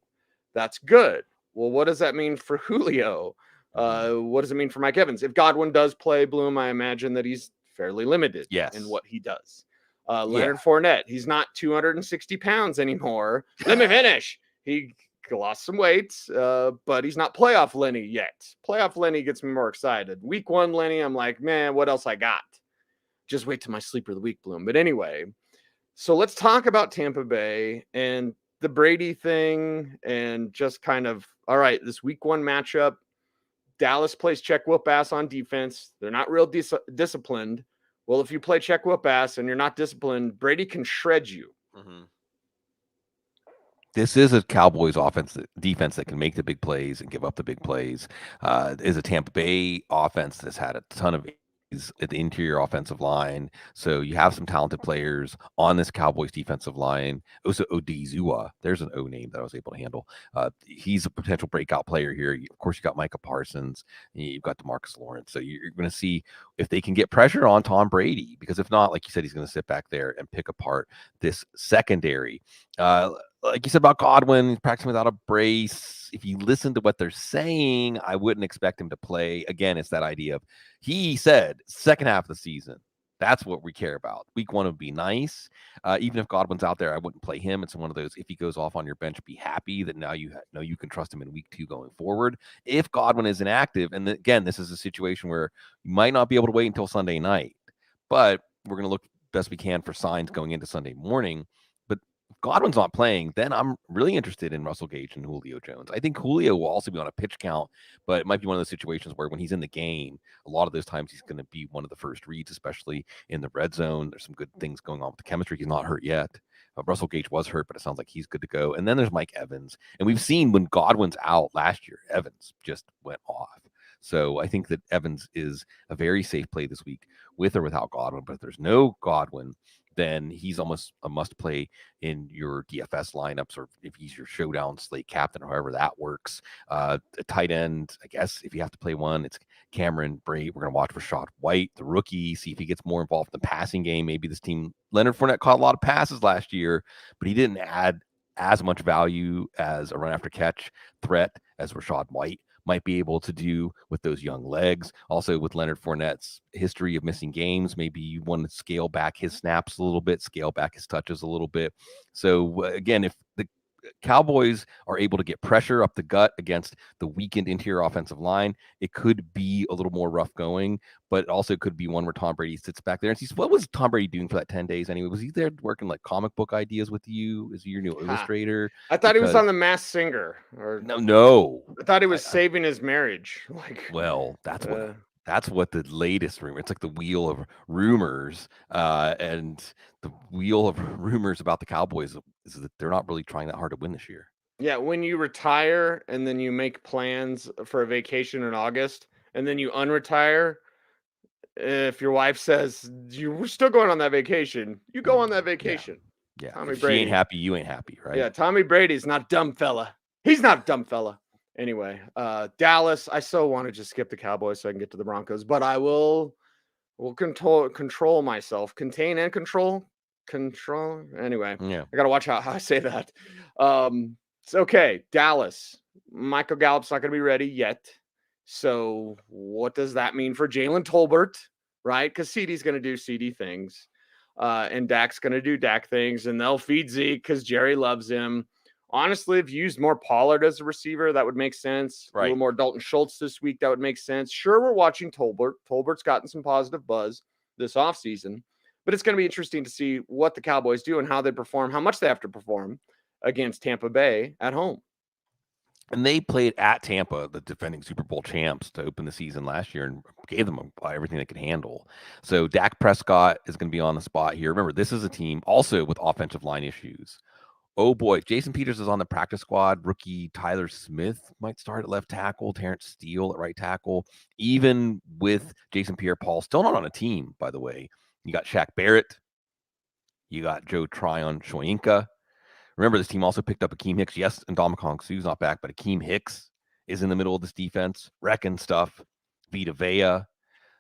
That's good. Well, what does that mean for Julio? What does it mean for Mike Evans? If Godwin does play, Bloom, I imagine that he's fairly limited in what he does. Leonard Fournette, he's not 260 pounds anymore. Let me finish. He lost some weight, but he's not playoff Lenny yet. Playoff Lenny gets me more excited. Week 1 Lenny, I'm like, man, what else I got? Just wait till my sleeper of the week, Bloom. But anyway, so let's talk about Tampa Bay and the Brady thing and just kind of, all right, this week 1 matchup. Dallas plays check whoop ass on defense. They're not real disciplined. Well, if you play check whoop ass and you're not disciplined, Brady can shred you. This is a Cowboys defense that can make the big plays and give up the big plays. Is a Tampa Bay offense that's had a ton of at the interior offensive line. So you have some talented players on this Cowboys defensive line. Osa Odizua, there's an O name that I was able to handle. He's a potential breakout player here. Of course, you got Micah Parsons, you've got DeMarcus Lawrence. So you're going to see if they can get pressure on Tom Brady, because if not, like you said, he's going to sit back there and pick apart this secondary. Like you said about Godwin, he's practicing without a brace. If you listen to what they're saying, I wouldn't expect him to play. Again, it's that idea of, he said second half of the season. That's what we care about. Week 1 would be nice. Even if Godwin's out there, I wouldn't play him. It's one of those, if he goes off on your bench, be happy that now you know you can trust him in week 2 going forward. If Godwin is inactive, and again, this is a situation where you might not be able to wait until Sunday night, but we're going to look best we can for signs going into Sunday morning. But if Godwin's not playing, then I'm really interested in Russell Gage and Julio Jones. I think Julio will also be on a pitch count, but it might be one of those situations where when he's in the game, a lot of those times he's going to be one of the first reads, especially in the red zone. There's some good things going on with the chemistry. He's not hurt yet. Russell Gage was hurt, but it sounds like he's good to go. And then there's Mike Evans. And we've seen when Godwin's out last year, Evans just went off. So I think that Evans is a very safe play this week with or without Godwin. But if there's no Godwin, then he's almost a must play in your DFS lineups, or if he's your showdown slate captain, or however that works. A tight end, I guess, if you have to play one, it's Cameron Brate. We're going to watch Rashad White, the rookie, see if he gets more involved in the passing game. Maybe this team, Leonard Fournette caught a lot of passes last year, but he didn't add as much value as a run after catch threat as Rashad White might be able to do with those young legs. Also, with Leonard Fournette's history of missing games, maybe you want to scale back his snaps a little bit, scale back his touches a little bit. So again, if the Cowboys are able to get pressure up the gut against the weakened interior offensive line, it could be a little more rough going, but it also could be one where Tom Brady sits back there and sees, what was Tom Brady doing for that 10 days anyway? Was he there working like comic book ideas with you? Is he your new illustrator? I thought he was on The Masked Singer. Or No. I thought he was saving his marriage. Well, that's what the latest rumor. It's like the wheel of rumors, and the wheel of rumors about the Cowboys is that they're not really trying that hard to win this year. Yeah, when you retire and then you make plans for a vacation in August, and then you unretire, if your wife says you're still going on that vacation, you go on that vacation. Yeah. Tommy If Brady she ain't happy, you ain't happy, right? Yeah, Tommy Brady's not dumb fella. He's not a dumb fella. Anyway, Dallas, I so want to just skip the Cowboys so I can get to the Broncos, but I will control myself. Contain and control. Anyway, Yeah. I got to watch how I say that. It's okay. Dallas. Michael Gallup's not going to be ready yet. So what does that mean for Jalen Tolbert, right? Because CD's going to do CD things. And Dak's going to do Dak things, and they'll feed Zeke because Jerry loves him. Honestly, if you used more Pollard as a receiver, that would make sense. Right. A little more Dalton Schultz this week, that would make sense. Sure, we're watching Tolbert. Tolbert's gotten some positive buzz this offseason, but it's going to be interesting to see what the Cowboys do and how they perform, how much they have to perform against Tampa Bay at home. And they played at Tampa, the defending Super Bowl champs, to open the season last year, and gave them everything they could handle. So Dak Prescott is going to be on the spot here. Remember, this is a team also with offensive line issues. Oh boy, Jason Peters is on the practice squad. Rookie Tyler Smith might start at left tackle. Terrence Steele at right tackle. Even with Jason Pierre-Paul still not on a team, by the way. You got Shaq Barrett. You got Joe Tryon-Shoyinka. Remember, this team also picked up Akeem Hicks. Yes, and Ndamukong Suh's not back, but Akeem Hicks is in the middle of this defense. Wrecking stuff. Vita Vea.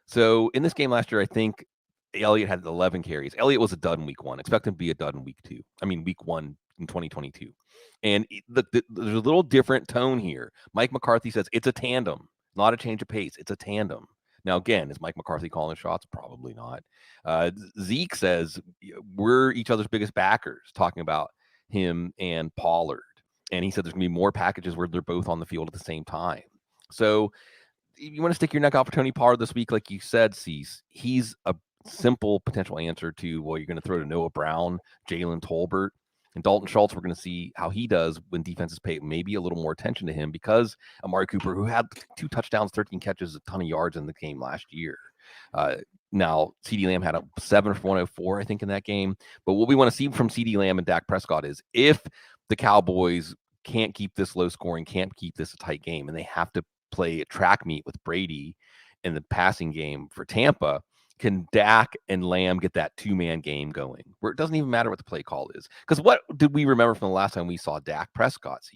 So in this game last year, I think Elliott had 11 carries. Elliott was a dud in week 1. Expect him to be a dud in week 2. I mean, week 1 in 2022. And there's a little different tone here. Mike McCarthy says it's a tandem, not a change of pace. It's a tandem. Now, again, is Mike McCarthy calling shots? Probably not. Zeke says we're each other's biggest backers, talking about him and Pollard. And he said there's going to be more packages where they're both on the field at the same time. So if you want to stick your neck out for Tony Pollard this week, like you said, Cease, he's a simple potential answer to, well, you're going to throw to Noah Brown, Jalen Tolbert, and Dalton Schultz. We're going to see how he does when defenses pay maybe a little more attention to him, because Amari Cooper, who had 2 touchdowns, 13 catches, a ton of yards in the game last year. Now, CeeDee Lamb had a 7 for 104, I think, in that game. But what we want to see from CeeDee Lamb and Dak Prescott is if the Cowboys can't keep this low scoring, can't keep this a tight game, and they have to play a track meet with Brady in the passing game for Tampa, can Dak and Lamb get that two-man game going where it doesn't even matter what the play call is? Because what did we remember from the last time we saw Dak Prescott?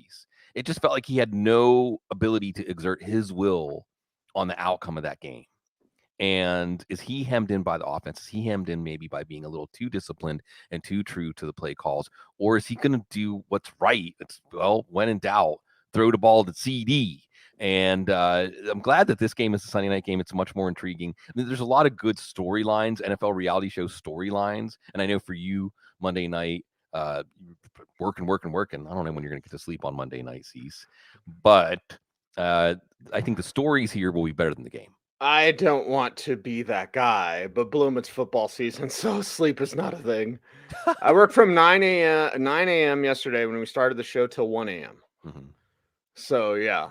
It just felt like he had no ability to exert his will on the outcome of that game. And is he hemmed in by the offense? Is he hemmed in maybe by being a little too disciplined and too true to the play calls? Or is he going to do what's right? It's, well, when in doubt, throw the ball to CD. And I'm glad that this game is a Sunday night game. It's much more intriguing. I mean, there's a lot of good storylines, NFL reality show storylines. And I know for you, Monday night, working. I don't know when you're going to get to sleep on Monday night, Cease. But I think the stories here will be better than the game. I don't want to be that guy, but Bloom, it's football season, so sleep is not a thing. I worked from 9 a.m. yesterday when we started the show till 1 a.m. Mm-hmm. So yeah,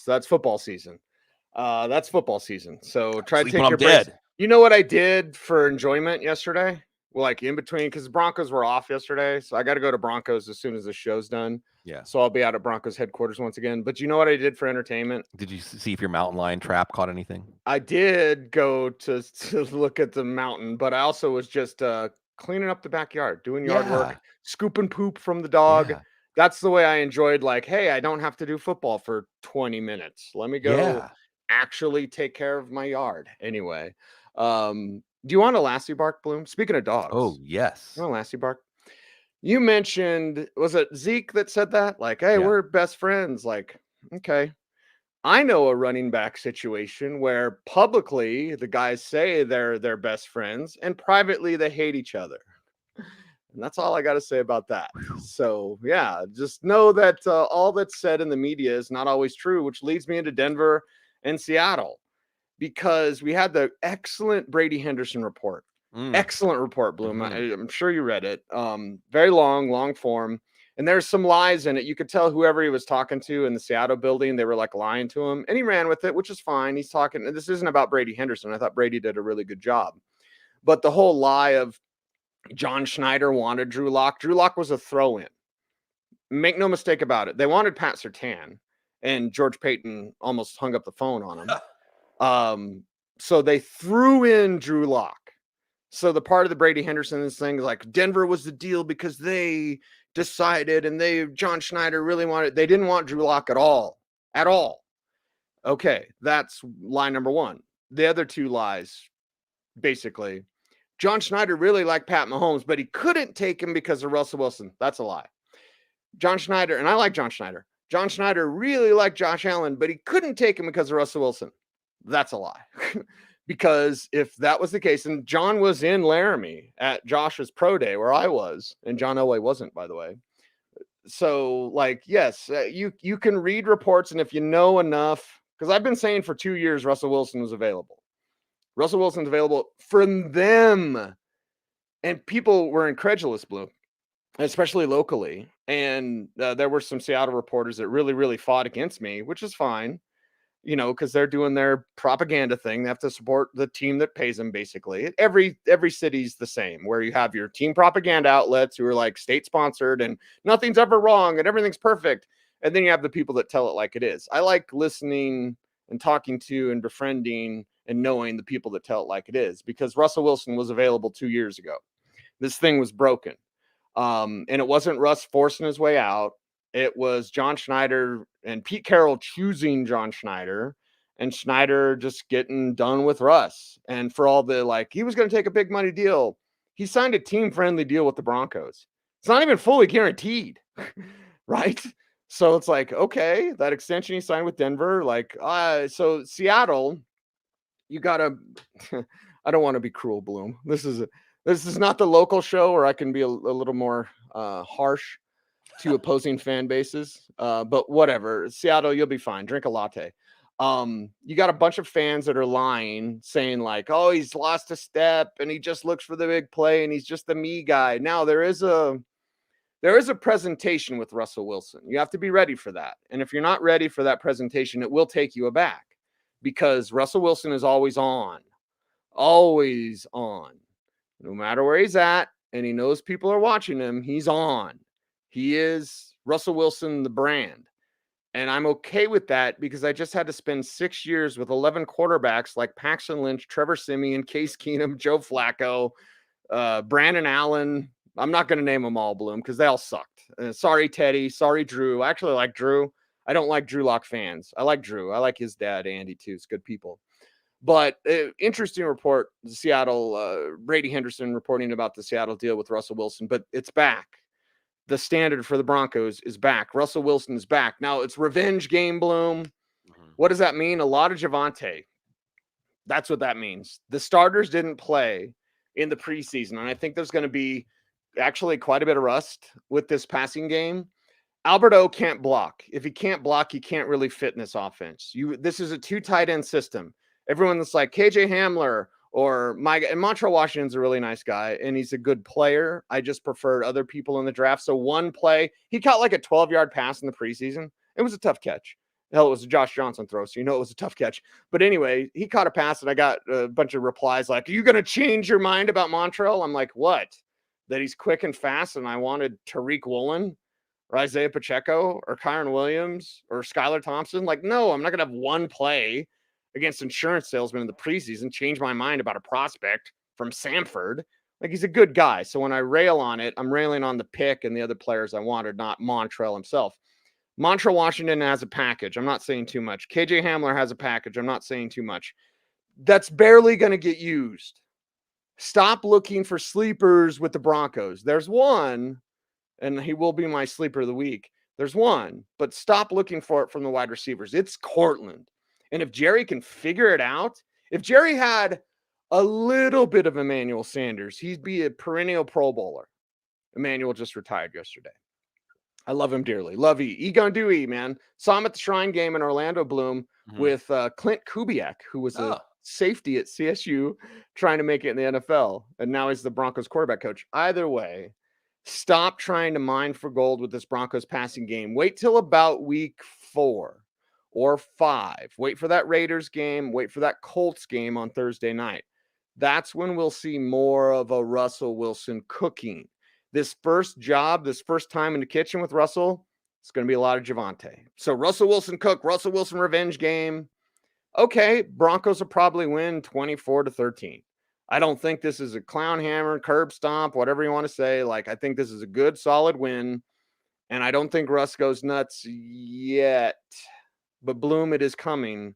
that's football season. So try to take your breaks. You know what I did for enjoyment yesterday? Well, like in between, because Broncos were off yesterday, so I got to go to Broncos as soon as the show's done. Yeah. So I'll be out at Broncos headquarters once again. But you know what I did for entertainment? Did you see if your mountain lion trap caught anything? I did go to look at the mountain, but I also was just cleaning up the backyard, doing yard work, scooping poop from the dog. Yeah. That's the way I enjoyed, like, hey, I don't have to do football for 20 minutes. Let me go actually take care of my yard. Anyway, do you want a Lassie bark, Bloom? Speaking of dogs. Oh, yes. You want a Lassie bark? You mentioned, was it Zeke that said that? Like, hey, we're best friends. Like, okay. I know a running back situation where publicly the guys say they're best friends and privately they hate each other. And that's all I got to say about that. So, yeah, just know that all that's said in the media is not always true, which leads me into Denver and Seattle, because we had the excellent Brady Henderson report. Excellent report, Bloom. I'm sure you read it. Very long form. And there's some lies in it. You could tell whoever he was talking to in the Seattle building, they were like lying to him. And he ran with it, which is fine. He's talking. And this isn't about Brady Henderson. I thought Brady did a really good job. But the whole lie of John Schneider wanted Drew Lock. Drew Lock was a throw-in. Make no mistake about it. They wanted Pat Surtain. And George Payton almost hung up the phone on him. So they threw in Drew Lock. So the part of the Brady Henderson thing is like Denver was the deal because they decided and John Schneider really wanted, they didn't want Drew Lock at all. Okay, that's lie number one. The other two lies, basically, John Schneider really liked Pat Mahomes, but he couldn't take him because of Russell Wilson. That's a lie. John Schneider, and I like John Schneider. John Schneider really liked Josh Allen, but he couldn't take him because of Russell Wilson. That's a lie. Because if that was the case, and John was in Laramie at Josh's pro day where I was, and John Elway wasn't, by the way. So, like, yes, you can read reports, and if you know enough, because I've been saying for 2 years Russell Wilson was available. Russell Wilson's available from them. And people were incredulous, Blue, especially locally. And there were some Seattle reporters that really, really fought against me, which is fine. You know, because they're doing their propaganda thing. They have to support the team that pays them, basically. Every city's the same, where you have your team propaganda outlets who are like state sponsored and nothing's ever wrong and everything's perfect. And then you have the people that tell it like it is. I like listening and talking to and befriending and knowing the people that tell it like it is, because Russell Wilson was available 2 years ago. This thing was broken. And it wasn't Russ forcing his way out. It was John Schneider and Pete Carroll choosing John Schneider, and Schneider just getting done with Russ. And for all the, like, he was going to take a big money deal. He signed a team-friendly deal with the Broncos. It's not even fully guaranteed, right? So it's like, okay, that extension he signed with Denver, like, so Seattle, you got to, I don't want to be cruel, Bloom. This is not the local show where I can be a little more harsh to opposing fan bases, but whatever. Seattle, you'll be fine. Drink a latte. You got a bunch of fans that are lying, saying like, oh, he's lost a step and he just looks for the big play and he's just the me guy. Now there is a presentation with Russell Wilson. You have to be ready for that. And if you're not ready for that presentation, it will take you aback, because Russell Wilson is always on. No matter where he's at, and he knows people are watching him, he's on. He is Russell Wilson, the brand. And I'm okay with that because I just had to spend 6 years with 11 quarterbacks like Paxton Lynch, Trevor Siemian, Case Keenum, Joe Flacco, Brandon Allen. I'm not going to name them all, Bloom, because they all sucked. Sorry, Teddy. Sorry, Drew. I actually like Drew. I don't like Drew Lock fans. I like Drew. I like his dad, Andy, too. It's good people. But interesting report, Seattle, Brady Henderson reporting about the Seattle deal with Russell Wilson, but it's back. The standard for the Broncos is back. Russell Wilson is back. Now it's revenge game, Bloom. What does that mean? A lot of Javonte. That's what that means. The starters didn't play in the preseason, and I think there's going to be actually quite a bit of rust with this passing game. Alberto can't block. If he can't block, he can't really fit in this offense. This is a 2 tight end system. Everyone that's like KJ Hamler or and Montreal Washington's a really nice guy, and he's a good player. I just preferred other people in the draft. So one play, he caught like a 12-yard pass in the preseason. It was a tough catch. Hell, it was a Josh Johnson throw, so you know it was a tough catch. But anyway, he caught a pass, and I got a bunch of replies like, "Are you going to change your mind about Montreal?" I'm like, what? That he's quick and fast, and I wanted Tariq Woolen or Isaiah Pacheco or Kyron Williams or Skylar Thompson. Like, no, I'm not going to have one play against insurance salesman in the preseason change my mind about a prospect from Samford. Like, he's a good guy. So when I rail on it, I'm railing on the pick and the other players I wanted, not Montreal himself. Montreal Washington has a package. I'm not saying too much. KJ Hamler has a package. I'm not saying too much. That's barely going to get used. Stop looking for sleepers with the Broncos. There's one, and he will be my sleeper of the week. There's one, but stop looking for it from the wide receivers. It's Cortland. And if Jerry can figure it out, if Jerry had a little bit of Emmanuel Sanders, he'd be a perennial Pro Bowler. Emmanuel just retired yesterday. I love him dearly. Love E. Egon Dewey, man. Saw him at the Shrine game in Orlando Bloom with Clint Kubiak, who was a safety at CSU trying to make it in the NFL. And now he's the Broncos quarterback coach. Either way, stop trying to mine for gold with this Broncos passing game. Wait till about week 4 or 5. Wait for that Raiders game. Wait for that Colts game on Thursday night. That's when we'll see more of a Russell Wilson cooking. This first job, this first time in the kitchen with Russell, it's going to be a lot of Javonte. So Russell Wilson cook, Russell Wilson revenge game. Okay, Broncos will probably win 24-13. I don't think this is a clown hammer, curb stomp, whatever you want to say. Like, I think this is a good, solid win. And I don't think Russ goes nuts yet. But Bloom, it is coming.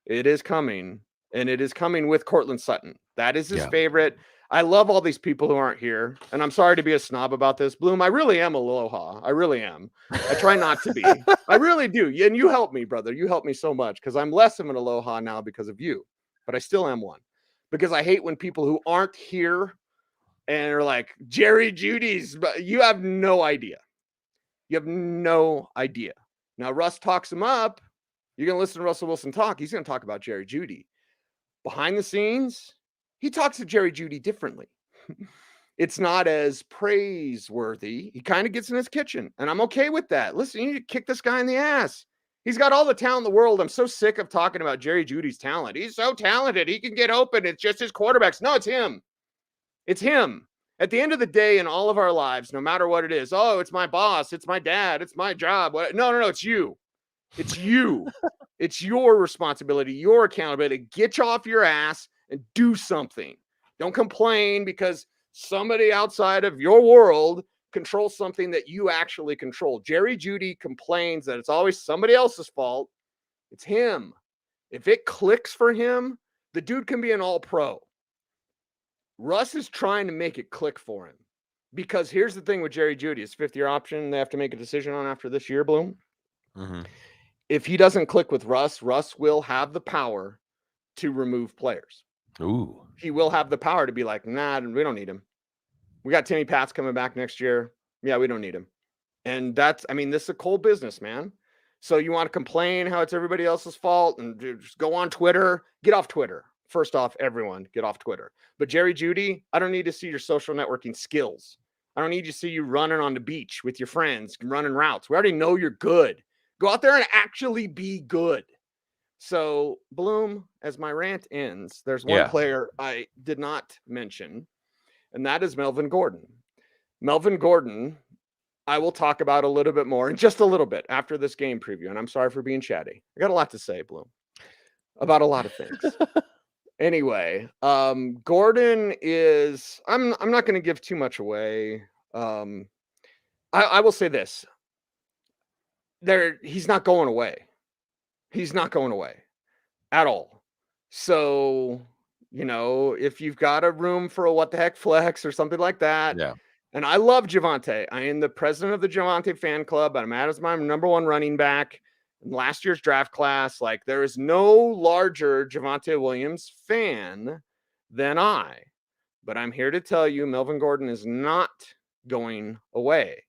It is coming. And it is coming with Cortland Sutton. That is his favorite. I love all these people who aren't here. And I'm sorry to be a snob about this. Bloom, I really am aloha. I really am. I try not to be. I really do. And you help me, brother. You help me so much because I'm less of an aloha now because of you. But I still am one. Because I hate when people who aren't here and are like, Jerry Judy's, but you have no idea. You have no idea. Now, Russ talks him up. You're going to listen to Russell Wilson talk. He's going to talk about Jerry Jeudy. Behind the scenes, he talks to Jerry Jeudy differently. It's not as praiseworthy. He kind of gets in his kitchen, and I'm okay with that. Listen, you need to kick this guy in the ass. He's got all the talent in the world. I'm so sick of talking about Jerry Jeudy's talent. He's so talented. He can get open. It's just his quarterbacks. No, it's him. It's him. At the end of the day, in all of our lives, no matter what it is, oh, it's my boss. It's my dad. It's my job. No, it's you. It's you. It's your responsibility, your accountability. Get you off your ass and do something. Don't complain because somebody outside of your world controls something that you actually control. Jerry Jeudy complains that it's always somebody else's fault. It's him. If it clicks for him, the dude can be an all-pro. Russ is trying to make it click for him. Because here's the thing with Jerry Jeudy. His 5th-year option they have to make a decision on after this year, Bloom. If he doesn't click with Russ, Russ will have the power to remove players. Ooh. He will have the power to be like, nah, we don't need him. We got Timmy Pats coming back next year. Yeah, we don't need him. And this is a cold business, man. So you want to complain how it's everybody else's fault and just go on Twitter? Get off Twitter. First off, everyone, get off Twitter. But Jerry Jeudy, I don't need to see your social networking skills. I don't need to see you running on the beach with your friends, running routes. We already know you're good. Go out there and actually be good. So, Bloom, as my rant ends, there's one player I did not mention, and that is Melvin Gordon. Melvin Gordon I will talk about a little bit more in just a little bit after this game preview. And I'm sorry for being chatty. I got a lot to say, Bloom, about a lot of things. Anyway, Gordon is I'm not going to give too much away. I will say this. He's not going away. He's not going away at all. So, if you've got a room for a what the heck flex or something like that. Yeah. And I love Javonte. I am the president of the Javonte fan club. I'm at as my number one running back in last year's draft class. Like, there is no larger Javonte Williams fan than I. But I'm here to tell you, Melvin Gordon is not going away.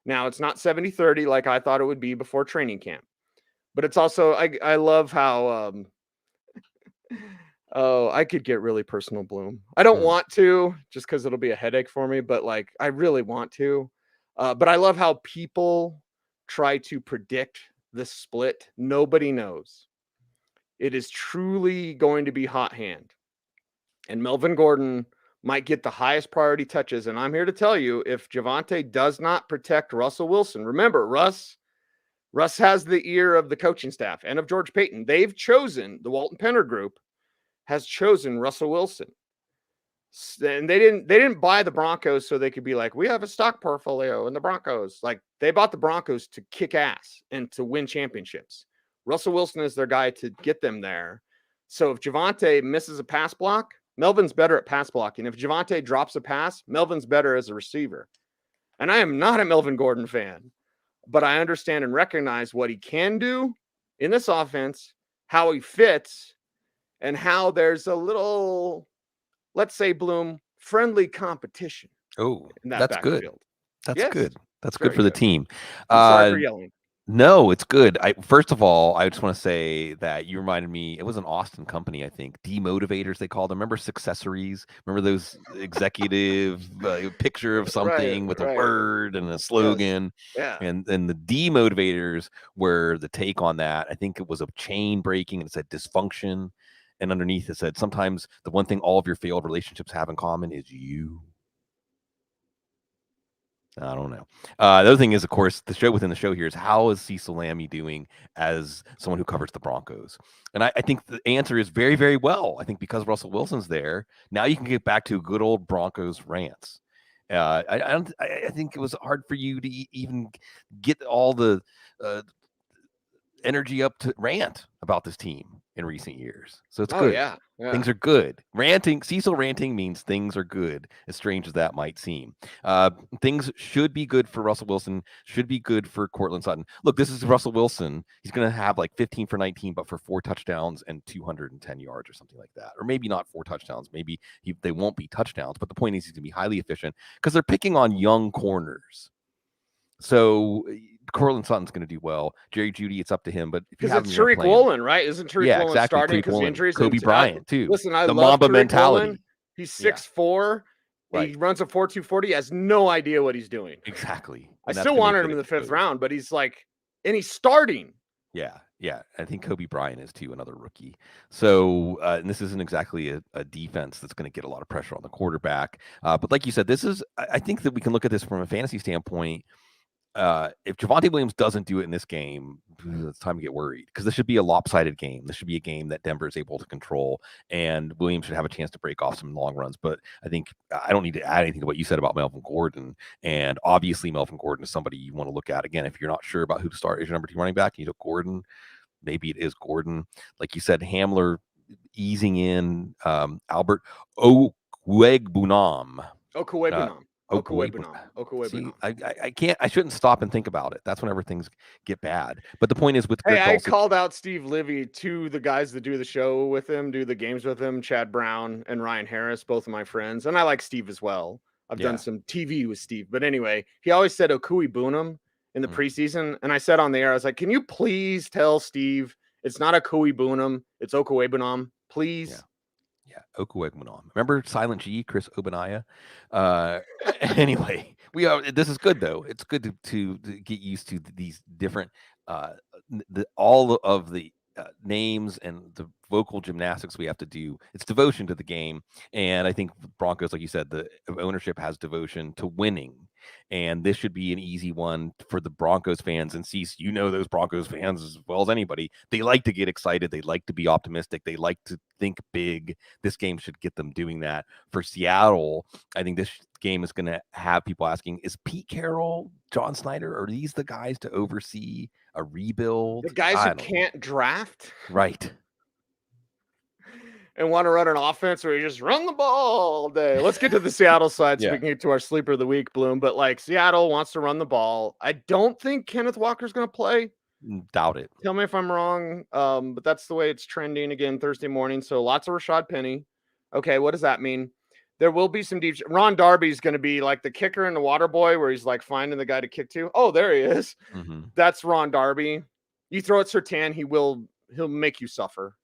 Now, it's not 70-30 like I thought it would be before training camp. But it's also, I love how, I could get really personal, Bloom. I don't want to, just because it'll be a headache for me, but like, I really want to. But I love how people try to predict the split. Nobody knows. It is truly going to be hot hand. And Melvin Gordon might get the highest priority touches. And I'm here to tell you, if Javonte does not protect Russell Wilson, remember, Russ has the ear of the coaching staff and of George Payton. They've chosen, the Walton Penner group has chosen Russell Wilson. And they didn't buy the Broncos so they could be like, we have a stock portfolio in the Broncos. Like, they bought the Broncos to kick ass and to win championships. Russell Wilson is their guy to get them there. So if Javonte misses a pass block, Melvin's better at pass blocking. If Javonte drops a pass, Melvin's better as a receiver. And I am not a Melvin Gordon fan, but I understand and recognize what he can do in this offense, how he fits, and how there's a little, let's say, Bloom, friendly competition. Oh, in that that's backfield. good. That's Yes, good. That's very good for the good. team. I'm sorry for yelling. No, it's good. First of all, I just want to say that you reminded me, it was an Austin company, I think, demotivators they called them. Remember Successories? Remember those executive picture of something with a word and a slogan? Yes. Yeah. And the demotivators were the take on that. I think it was a chain breaking and it said dysfunction. And underneath it said, sometimes the one thing all of your failed relationships have in common is you. I don't know. The other thing is, of course, the show within the show here is, how is Cecil Lammey doing as someone who covers the Broncos? And I think the answer is very, very well. I think because Russell Wilson's there, now you can get back to good old Broncos rants. I think it was hard for you to even get all the energy up to rant about this team in recent years. So it's good. Yeah. Things are good. Cecil ranting means things are good, as strange as that might seem. Things should be good for Russell Wilson, should be good for Courtland Sutton. Look, this is Russell Wilson. He's going to have like 15 for 19, but for 4 touchdowns and 210 yards or something like that. Or maybe not 4 touchdowns. Maybe they won't be touchdowns, but the point is he's going to be highly efficient because they're picking on young corners. So Courtland Sutton's going to do well. Jerry Jeudy, it's up to him. But because it's Tariq Woolen, right? Isn't Tariq Woolen starting because injuries? Kobe Bryant too. Listen, I the love Mamba Tariq mentality. Woolen. He's 6'4". Right. He runs a 4.240. He has no idea what he's doing. Exactly. I still wanted him in the 5th round, but he's like, and he's starting. Yeah. I think Kobe Bryant is too, another rookie. So, and this isn't exactly a defense that's going to get a lot of pressure on the quarterback. But like you said, I think that we can look at this from a fantasy standpoint. If Javonte Williams doesn't do it in this game, it's time to get worried, because this should be a lopsided game. This should be a game that Denver is able to control, and Williams should have a chance to break off some long runs. But I think I don't need to add anything to what you said about Melvin Gordon. And obviously, Melvin Gordon is somebody you want to look at. Again, if you're not sure about who to start as your number 2 running back, you know Gordon. Maybe it is Gordon. Like you said, Hamler easing in, Albert Okwuegbunam. See, I shouldn't stop and think about it. That's whenever things get bad. But the point is, with I called out Steve Livy to the guys that do the show with him, do the games with him, Chad Brown and Ryan Harris, both of my friends. And I like Steve as well. I've done some TV with Steve. But anyway, he always said Okwuegbunam in the preseason. And I said on the air, I was like, can you please tell Steve it's not Okwuegbunam, it's Okwuegbunam, please? Yeah, Okwuegbunam. Remember Silent G, Chris Obanaya? Anyway, this is good though. It's good to get used to these different all of the names and the vocal gymnastics we have to do. It's devotion to the game, and I think Broncos, like you said, the ownership has devotion to winning. And this should be an easy one for the Broncos fans. And Cecil, you know those Broncos fans as well as anybody. They like to get excited. They like to be optimistic. They like to think big. This game should get them doing that. For Seattle, I think this game is going to have people asking, is Pete Carroll, John Snyder, are these the guys to oversee a rebuild? The guys who can't draft? Right. And want to run an offense where you just run the ball all day. Let's get to the Seattle side so we can get to our sleeper of the week, Bloom. But like Seattle wants to run the ball. I don't think Kenneth Walker's going to play. Doubt it. Tell me if I'm wrong. But that's the way it's trending again Thursday morning. So lots of Rashad Penny. Okay, what does that mean? There will be some deep. Ron Darby's going to be like the kicker in the water boy where he's like finding the guy to kick to. Oh, there he is. Mm-hmm. That's Ron Darby. You throw at Surtain, he'll make you suffer.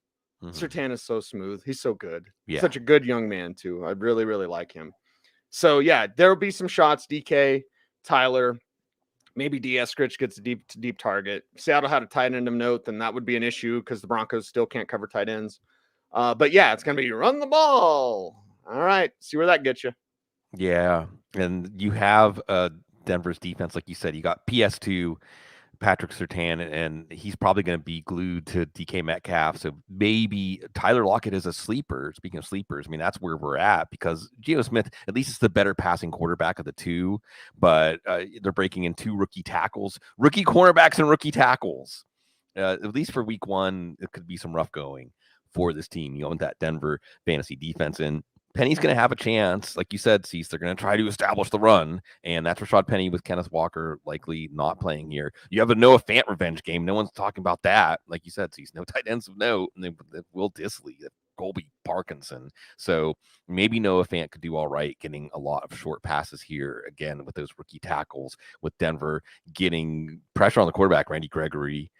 Mm-hmm. Surtain is so smooth. He's so good. Yeah. Such a good young man, too. I really, really like him. So, yeah, there will be some shots. DK, Tyler, maybe Eskridge gets a deep target. Seattle had a tight end of note, then that would be an issue because the Broncos still can't cover tight ends. But, yeah, it's going to be run the ball. All right. See where that gets you. Yeah. And you have Denver's defense, like you said. You got PS2. Patrick Surtain, and he's probably going to be glued to DK Metcalf. So maybe Tyler Lockett is a sleeper. Speaking of sleepers, I mean, that's where we're at because Geno Smith, at least is the better passing quarterback of the two, but they're breaking in two rookie cornerbacks and rookie tackles. At least for week one, it could be some rough going for this team. You own that Denver fantasy defense in. Penny's going to have a chance. Like you said, Cease, they're going to try to establish the run, and that's Rashad Penny with Kenneth Walker likely not playing here. You have a Noah Fant revenge game. No one's talking about that. Like you said, Cease, no tight ends of note, and then Will Dissly, Colby Parkinson. So maybe Noah Fant could do all right getting a lot of short passes here, again, with those rookie tackles, with Denver getting pressure on the quarterback, Randy Gregory,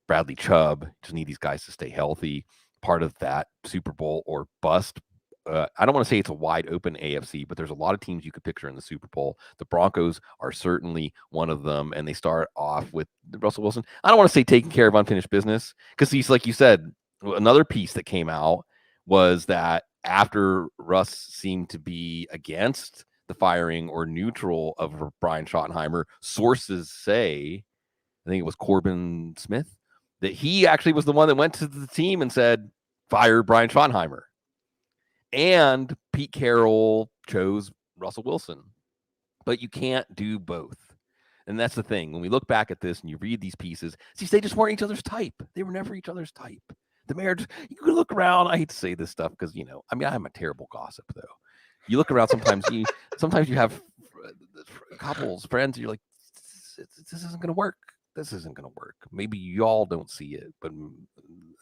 Bradley Chubb. Just need these guys to stay healthy. Part of that Super Bowl or bust. I don't want to say it's a wide open AFC, but there's a lot of teams you could picture in the Super Bowl. The Broncos are certainly one of them, and they start off with Russell Wilson. I don't want to say taking care of unfinished business because he's, like you said, another piece that came out was that after Russ seemed to be against the firing or neutral of Brian Schottenheimer, sources say, I think it was Corbin Smith, that he actually was the one that went to the team and said, fire Brian Schottenheimer. And Pete Carroll chose Russell Wilson. But you can't do both. And that's the thing. When we look back at this and you read these pieces, see, they just weren't each other's type. They were never each other's type. The marriage, you can look around. I hate to say this stuff because, I'm a terrible gossip, though. You look around sometimes, you have couples, friends, and you're like, this isn't going to work. This isn't going to work. Maybe y'all don't see it, but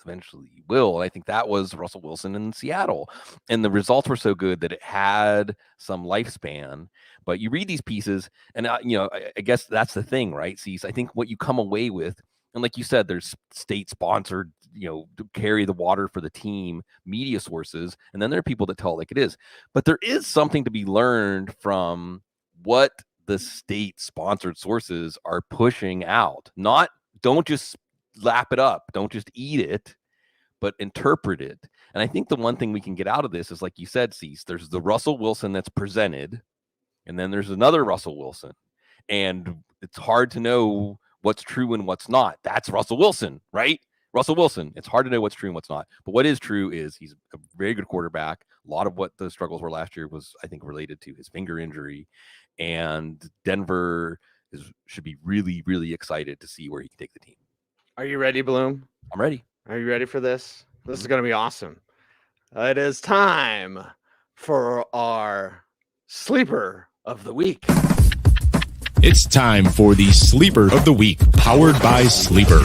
eventually you will. And I think that was Russell Wilson in Seattle. And the results were so good that it had some lifespan. But you read these pieces, and, I guess that's the thing, right? See, I think what you come away with, and like you said, there's state-sponsored, to carry the water for the team, media sources, and then there are people that tell it like it is. But there is something to be learned from what the state-sponsored sources are pushing out. Don't just lap it up. Don't just eat it, but interpret it. And I think the one thing we can get out of this is, like you said, Cease, there's the Russell Wilson that's presented, and then there's another Russell Wilson. And it's hard to know what's true and what's not. That's Russell Wilson, right? Russell Wilson. It's hard to know what's true and what's not. But what is true is he's a very good quarterback. A lot of what the struggles were last year was, I think, related to his finger injury. And Denver should be really, really excited to see where he can take the team. Are you ready, Bloom? I'm ready. Are you ready for this? This is going to be awesome. It is time for our Sleeper of the Week. It's time for the Sleeper of the Week, powered by Sleeper.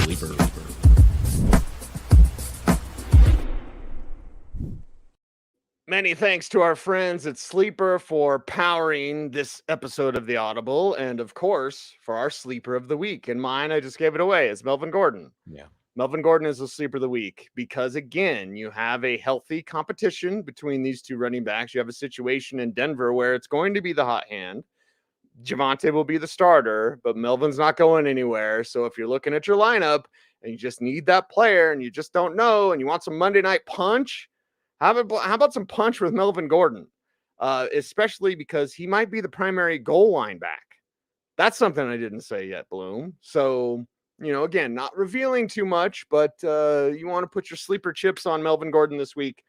Many thanks to our friends at Sleeper for powering this episode of the Audible, and of course, for our Sleeper of the Week. And mine, I just gave it away. It's Melvin Gordon. Yeah. Melvin Gordon is the Sleeper of the Week because, again, you have a healthy competition between these two running backs. You have a situation in Denver where it's going to be the hot hand. Javonte will be the starter, but Melvin's not going anywhere. So if you're looking at your lineup and you just need that player and you just don't know and you want some Monday night punch, how about some punch with Melvin Gordon, especially because he might be the primary goal line back That's something I didn't say yet, Bloom. So, again, not revealing too much, but you want to put your sleeper chips on Melvin Gordon this week,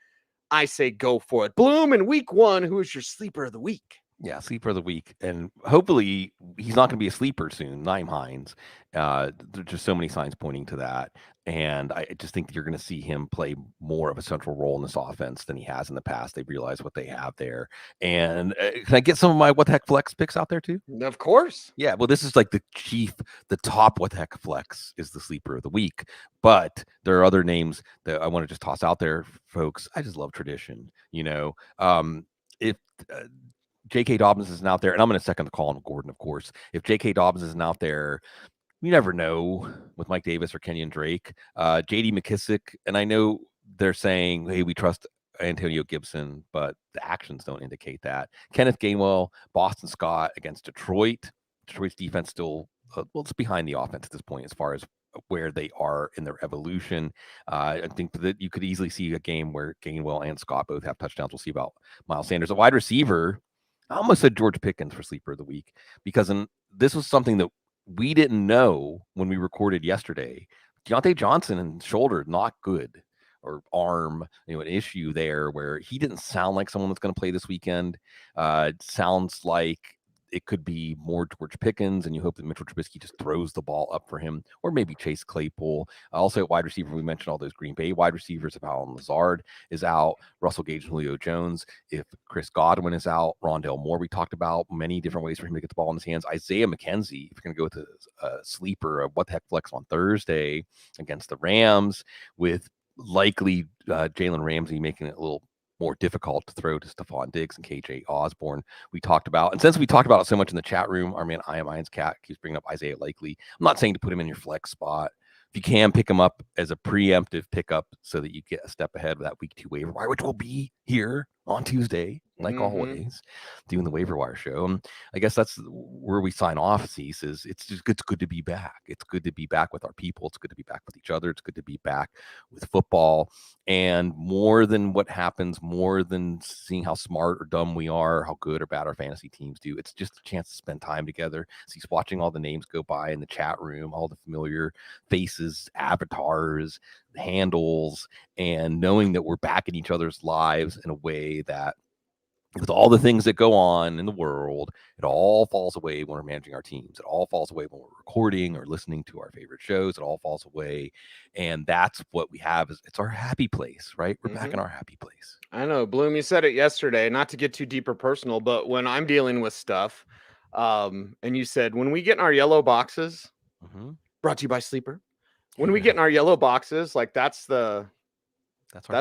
I say go for it. Bloom, in week 1, who is your sleeper of the week? Yeah, sleeper of the week. And hopefully he's not going to be a sleeper soon, Nyheim Hines. There's just so many signs pointing to that. And I just think you're going to see him play more of a central role in this offense than he has in the past. They realize what they have there. And can I get some of my what the heck flex picks out there too? Of course. Yeah, well, this is like the top what the heck flex is the sleeper of the week. But there are other names that I want to just toss out there, folks. I just love tradition. If J.K. Dobbins isn't out there, and I'm going to second the call on Gordon, of course. If J.K. Dobbins isn't out there, you never know with Mike Davis or Kenyon Drake. J.D. McKissick, and I know they're saying, hey, we trust Antonio Gibson, but the actions don't indicate that. Kenneth Gainwell, Boston Scott against Detroit. Detroit's defense still, it's behind the offense at this point as far as where they are in their evolution. I think that you could easily see a game where Gainwell and Scott both have touchdowns. We'll see about Miles Sanders. A wide receiver, I almost said George Pickens for sleeper of the week because this was something that we didn't know when we recorded yesterday. Deontay Johnson and shoulder, not good, or arm, an issue there where he didn't sound like someone that's going to play this weekend. It sounds like it could be more George Pickens, and you hope that Mitchell Trubisky just throws the ball up for him, or maybe Chase Claypool. Also at wide receiver, we mentioned all those Green Bay wide receivers. If Allen Lazard is out, Russell Gage and Julio Jones. If Chris Godwin is out, Rondale Moore, we talked about many different ways for him to get the ball in his hands. Isaiah McKenzie, if you're going to go with a sleeper of what the heck flex on Thursday against the Rams, with likely Jalen Ramsey making it a little more difficult to throw to Stephon Diggs and KJ Osborne. We talked about, and since we talked about it so much in the chat room, our man I Am Iron's Cat keeps bringing up Isaiah Likely. I'm not saying to put him in your flex spot. If you can, pick him up as a preemptive pickup so that you get a step ahead of that week 2 waiver wire, which will be here on Tuesday, like always, doing the waiver wire show. And I guess that's where we sign off, Cecil, it's good to be back. It's good to be back with our people. It's good to be back with each other. It's good to be back with football. And more than what happens, more than seeing how smart or dumb we are, how good or bad our fantasy teams do, it's just a chance to spend time together. So he's watching all the names go by in the chat room, all the familiar faces, avatars, handles, and knowing that we're back in each other's lives in a way that, with all the things that go on in the world, it all falls away when we're managing our teams. It all falls away when we're recording or listening to our favorite shows. It all falls away. And that's what we have. It's our happy place, right? We're back in our happy place. I know, Bloom, you said it yesterday, not to get too deep or personal, but when I'm dealing with stuff, and you said, when we get in our yellow boxes, brought to you by Sleeper, when we get in our yellow boxes, like that's our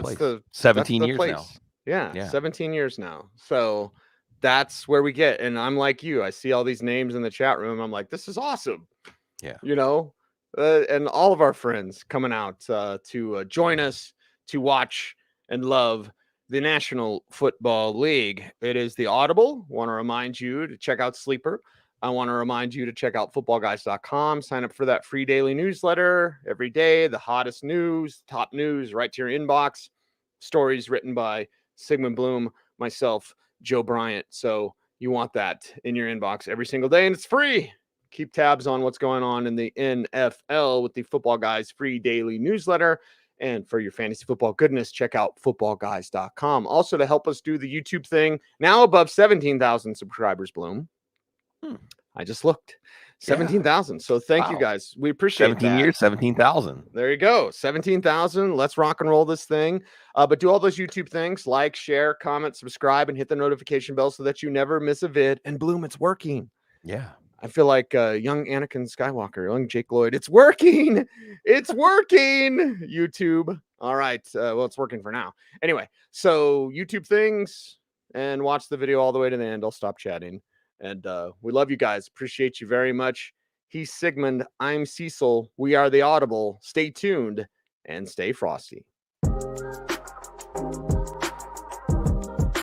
place. 17 years now. Yeah, 17 years now. So that's where we get. And I'm like you. I see all these names in the chat room. I'm like, this is awesome. Yeah. And all of our friends coming out to join us to watch and love the National Football League. It is the Audible. Want to remind you to check out Sleeper. I want to remind you to check out footballguys.com. Sign up for that free daily newsletter every day. The hottest news, top news, right to your inbox. Stories written by Sigmund Bloom, myself, Joe Bryant. So you want that in your inbox every single day, and it's free. Keep tabs on what's going on in the NFL with the Football Guys free daily newsletter. And for your fantasy football goodness, check out footballguys.com. Also, to help us do the YouTube thing, now above 17,000 subscribers, Bloom. I just looked. 17,000. So thank you guys. We appreciate 17 years, 17,000. There you go. 17,000. Let's rock and roll this thing. But do all those YouTube things, like, share, comment, subscribe, and hit the notification bell so that you never miss a vid. And Bloom, it's working. Yeah. I feel like young Anakin Skywalker, young Jake Lloyd. It's working. It's working. YouTube. All right. Well, it's working for now. Anyway, so YouTube things and watch the video all the way to the end. I'll stop chatting. And we love you guys. Appreciate you very much. He's Sigmund. I'm Cecil. We are the Audible. Stay tuned and stay frosty.